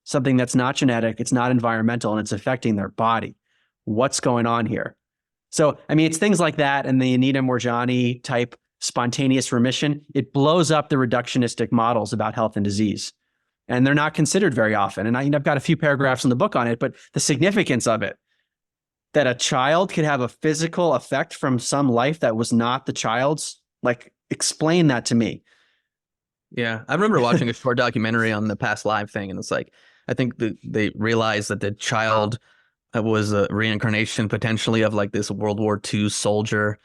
something that's not genetic, it's not environmental, and it's affecting their body. What's going on here? So, I mean, it's things like that and the Anita Moorjani type spontaneous remission. It blows up the reductionistic models about health and disease. And they're not considered very often. And I've got a few paragraphs in the book on it, but the significance of it, that a child could have a physical effect from some life that was not the child's, like, explain that to me. Yeah, I remember watching a short documentary on the past life thing. And it's like, I think they realized that the child was a reincarnation potentially of like this World War II soldier,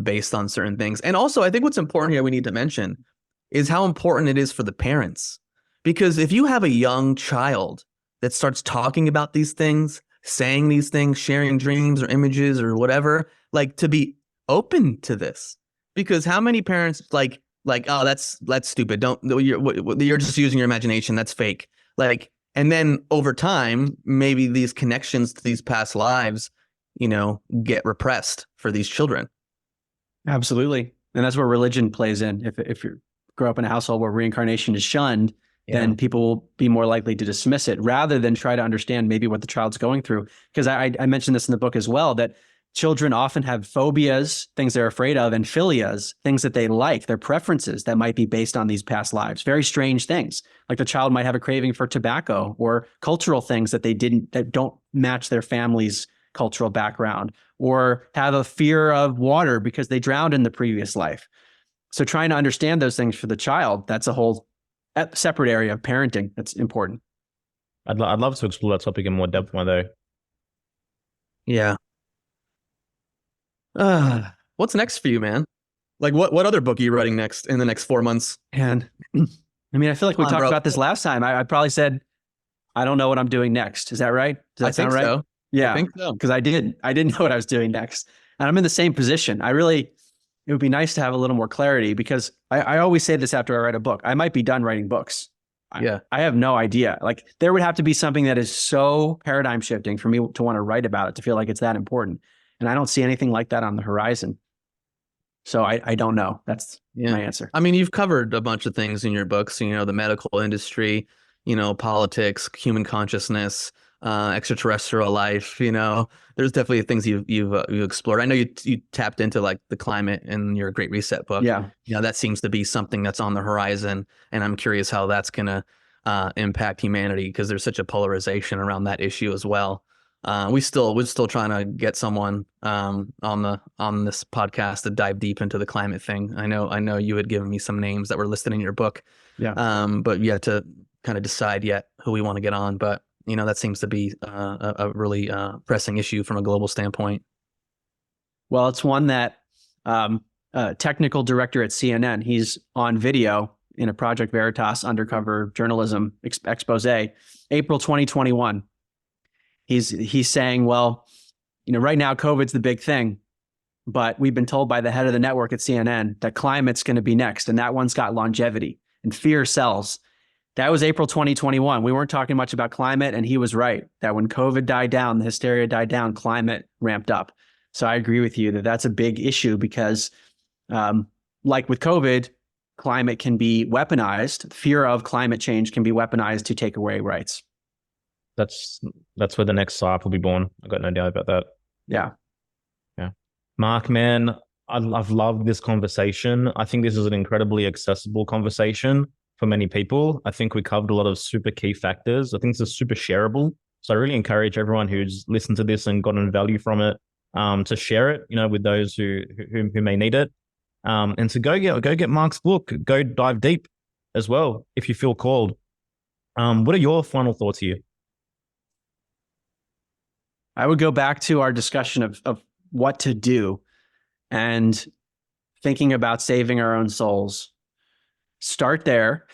based on certain things. And also, I think what's important here we need to mention is how important it is for the parents. Because if you have a young child that starts talking about these things, saying these things, sharing dreams or images or whatever, like to be open to this. Because how many parents like, oh, that's stupid. You're just using your imagination. That's fake. Like, and then over time, maybe these connections to these past lives, get repressed for these children. Absolutely. And that's where religion plays in. If you grow up in a household where reincarnation is shunned, then people will be more likely to dismiss it rather than try to understand maybe what the child's going through. Because I mentioned this in the book as well, that children often have phobias, things they're afraid of, and philias, things that they like, their preferences that might be based on these past lives. Very strange things. Like the child might have a craving for tobacco or cultural things that that don't match their family's cultural background, or have a fear of water because they drowned in the previous life. So trying to understand those things for the child, that's a whole separate area of parenting that's important. I'd love to explore that topic in more depth one day. Yeah. What's next for you, man? Like what other book are you writing next in the next 4 months? And I mean, I feel like we talked about this last time. I probably said, I don't know what I'm doing next. Is that right? Does that sound right? So. Yeah. I think so. Because I didn't know what I was doing next. And I'm in the same position. It would be nice to have a little more clarity, because I always say this after I write a book. I might be done writing books. I have no idea. Like there would have to be something that is so paradigm shifting for me to want to write about it, to feel like it's that important. And I don't see anything like that on the horizon. So I don't know. That's my answer. I mean, you've covered a bunch of things in your books, the medical industry, politics, human consciousness, extraterrestrial life, there's definitely things you've explored. I know you tapped into like the climate in your Great Reset book. Yeah. That seems to be something that's on the horizon, and I'm curious how that's going to impact humanity, because there's such a polarization around that issue as well. We're still trying to get someone on this podcast to dive deep into the climate thing. I know you had given me some names that were listed in your book. Yeah. But we have to kind of decide yet who we want to get on. But that seems to be a really pressing issue from a global standpoint. Well, it's one that technical director at CNN, he's on video in a Project Veritas undercover journalism expose, April 2021. He's saying, well, right now COVID's the big thing, but we've been told by the head of the network at CNN that climate's going to be next, and that one's got longevity and fear sells. That was April 2021. We weren't talking much about climate, and he was right that when COVID died down, the hysteria died down, climate ramped up. So I agree with you that that's a big issue because, like with COVID, climate can be weaponized. Fear of climate change can be weaponized to take away rights. That's where the next SARP will be born. I've got no doubt about that. Yeah. Mark, man, I've loved this conversation. I think this is an incredibly accessible conversation for many people. I think we covered a lot of super key factors. I think this is super shareable. So I really encourage everyone who's listened to this and gotten value from it to share it, with those who may need it. And to go get Mark's book, go dive deep as well if you feel called. What are your final thoughts here? I would go back to our discussion of what to do and thinking about saving our own souls. Start there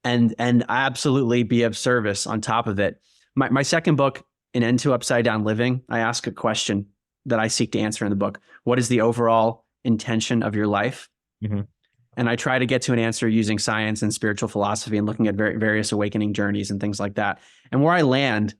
and absolutely be of service on top of it. My second book, An End to Upside Down Living, I ask a question that I seek to answer in the book. What is the overall intention of your life? Mm-hmm. And I try to get to an answer using science and spiritual philosophy and looking at various awakening journeys and things like that. And where I land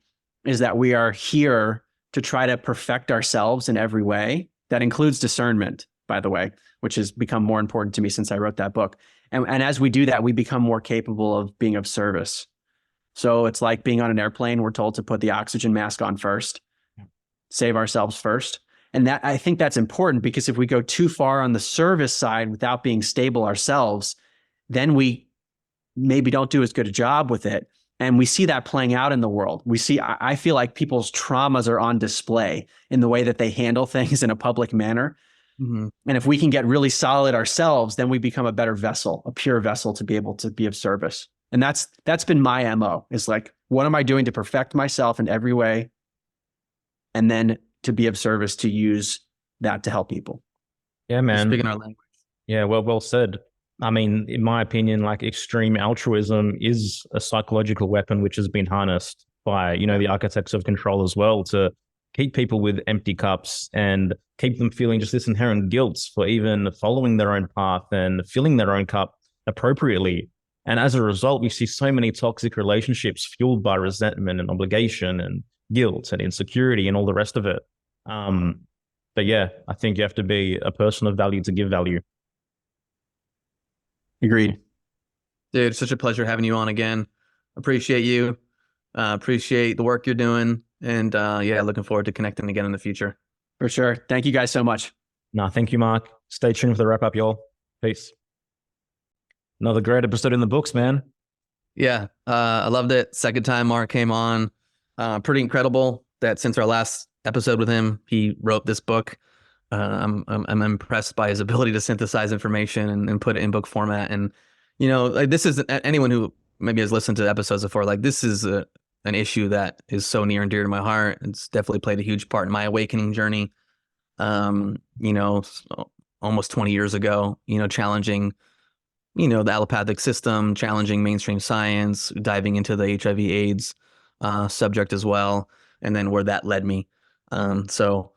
is that we are here to try to perfect ourselves in every way. That includes discernment, by the way, which has become more important to me since I wrote that book. And as we do that, we become more capable of being of service. So it's like being on an airplane. We're told to put the oxygen mask on first, save ourselves first. And that, I think that's important, because if we go too far on the service side without being stable ourselves, then we maybe don't do as good a job with it. And we see that playing out in the world. I feel like people's traumas are on display in the way that they handle things in a public manner. Mm-hmm. And if we can get really solid ourselves, then we become a better vessel, a pure vessel to be able to be of service. And that's been my MO, is like, what am I doing to perfect myself in every way? And then to be of service, to use that to help people. Yeah, man. Speaking our language. Yeah, well said. I mean, in my opinion, like, extreme altruism is a psychological weapon which has been harnessed by, the architects of control as well, to keep people with empty cups and keep them feeling just this inherent guilt for even following their own path and filling their own cup appropriately. And as a result, we see so many toxic relationships fueled by resentment and obligation and guilt and insecurity and all the rest of it. But yeah, I think you have to be a person of value to give value. Agreed. Dude, it's such a pleasure having you on again. Appreciate you. Appreciate the work you're doing. And looking forward to connecting again in the future. For sure. Thank you guys so much. No, thank you, Mark. Stay tuned for the wrap up, y'all. Peace. Another great episode in the books, man. Yeah, I loved it. Second time Mark came on. Pretty incredible that since our last episode with him, he wrote this book. I'm impressed by his ability to synthesize information and put it in book format. And, like, this is anyone who maybe has listened to episodes before, like, this is an issue that is so near and dear to my heart. It's definitely played a huge part in my awakening journey. Almost 20 years ago, challenging, the allopathic system, challenging mainstream science, diving into the HIV AIDS subject as well. And then where that led me. So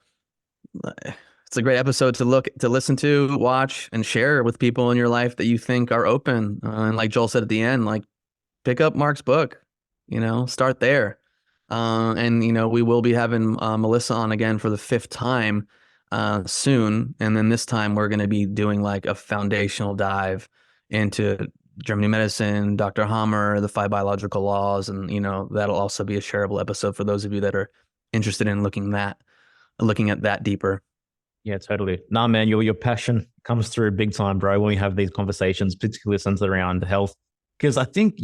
it's a great episode to listen to, watch, and share with people in your life that you think are open. And like Joel said at the end, like, pick up Mark's book, start there. And we will be having Melissa on again for the 5th time soon. And then this time we're going to be doing like a foundational dive into germ new medicine, Dr. Hammer, the 5 biological laws. And, that'll also be a shareable episode for those of you that are interested in looking at that deeper. Yeah, totally. Nah, man, your passion comes through big time, bro, when we have these conversations, particularly centered around health. Because I think,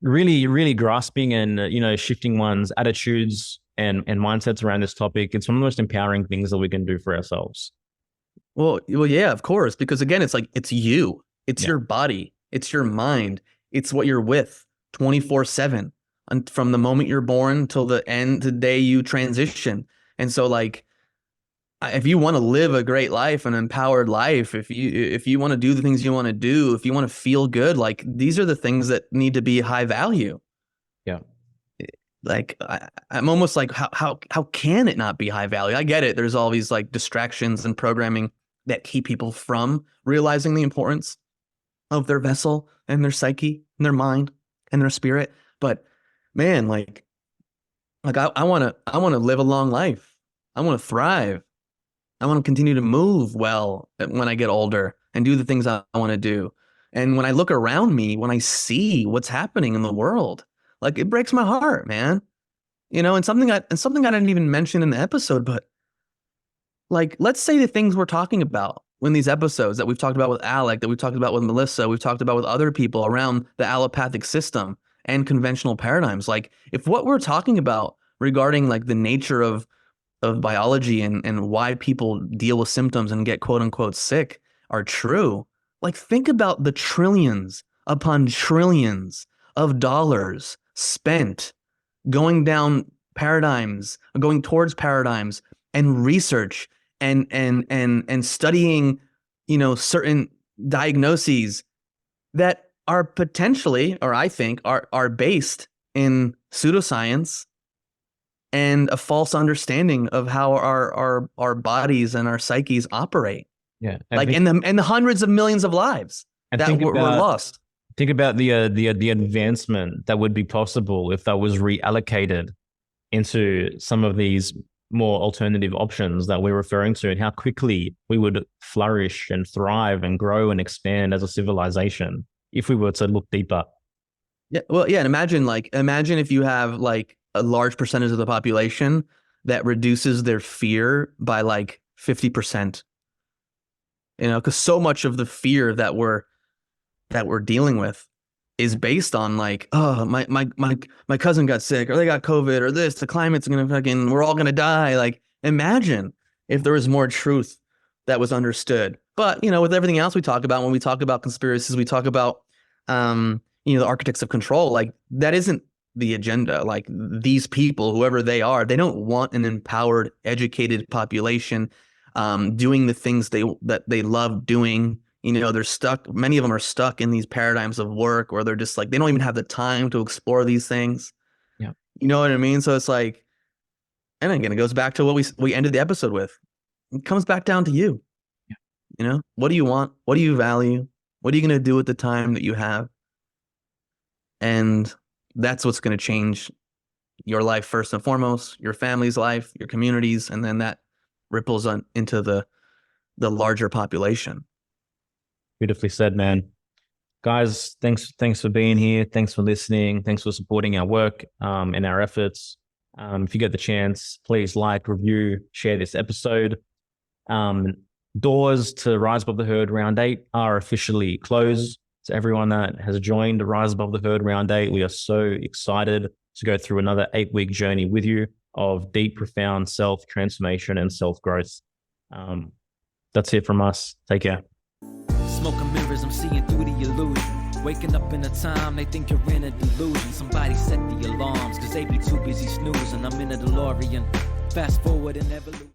really, really grasping and, shifting one's attitudes and mindsets around this topic. It's one of the most empowering things that we can do for ourselves. Well, yeah, of course. Because again, it's like, it's you, it's Yeah. your body, it's your mind, it's what you're with 24/7, and from the moment you're born till the end, the day you transition. And so, like, if you want to live a great life, an empowered life, if you want to do the things you want to do, if you want to feel good, like, these are the things that need to be high value. Yeah. Like, I'm almost like, how can it not be high value? I get it. There's all these like distractions and programming that keep people from realizing the importance of their vessel and their psyche and their mind and their spirit. But man, like I want to live a long life. I want to thrive. I want to continue to move well when I get older and do the things I want to do. And when I look around me, when I see what's happening in the world, like, it breaks my heart, man. And something I didn't even mention in the episode, but like, let's say the things we're talking about in these episodes that we've talked about with Alec, that we've talked about with Melissa, we've talked about with other people around the allopathic system and conventional paradigms. Like, if what we're talking about regarding like the nature of biology and why people deal with symptoms and get quote unquote sick are true, like, think about the trillions upon trillions of dollars spent going down paradigms, going towards paradigms and research and studying, certain diagnoses that are potentially, or I think are based in pseudoscience and a false understanding of how our bodies and our psyches operate. Yeah. Like, and the hundreds of millions of lives that were lost. Think about the advancement that would be possible if that was reallocated into some of these more alternative options that we're referring to, and how quickly we would flourish and thrive and grow and expand as a civilization if we were to look deeper. Yeah, well, yeah, and imagine if you have like a large percentage of the population that reduces their fear by like 50%. Because so much of the fear that we're dealing with is based on like, oh, my cousin got sick, or they got COVID, or this, the climate's gonna we're all gonna die. Like, imagine if there was more truth that was understood. But with everything else we talk about, when we talk about conspiracies, we talk about the architects of control. Like, that isn't the agenda. Like, these people, whoever they are, they don't want an empowered, educated population doing the things that they love doing. They're stuck. Many of them are stuck in these paradigms of work, or they're just like, they don't even have the time to explore these things. Yeah. You know what I mean? So it's like, and again, it goes back to what we ended the episode with. It comes back down to you. Yeah. What do you want? What do you value? What are you going to do with the time that you have? And that's what's going to change your life first and foremost, your family's life, your communities, and then that ripples on into the larger population. Beautifully said, man. Guys, thanks for being here. Thanks for listening. Thanks for supporting our work and our efforts. If you get the chance, please like, review, share this episode. Doors to Rise Above the Herd Round 8 are officially closed. To everyone that has joined Rise Above the Herd Round 8, we are so excited to go through another 8-week journey with you of deep, profound self-transformation and self-growth. That's it from us. Take care. Smoking mirrors, I'm seeing through the illusion. Waking up in a time they think you're in a delusion. Somebody set the alarms, cause they be too busy snoozing. I'm in a DeLorean, fast forward and evolution.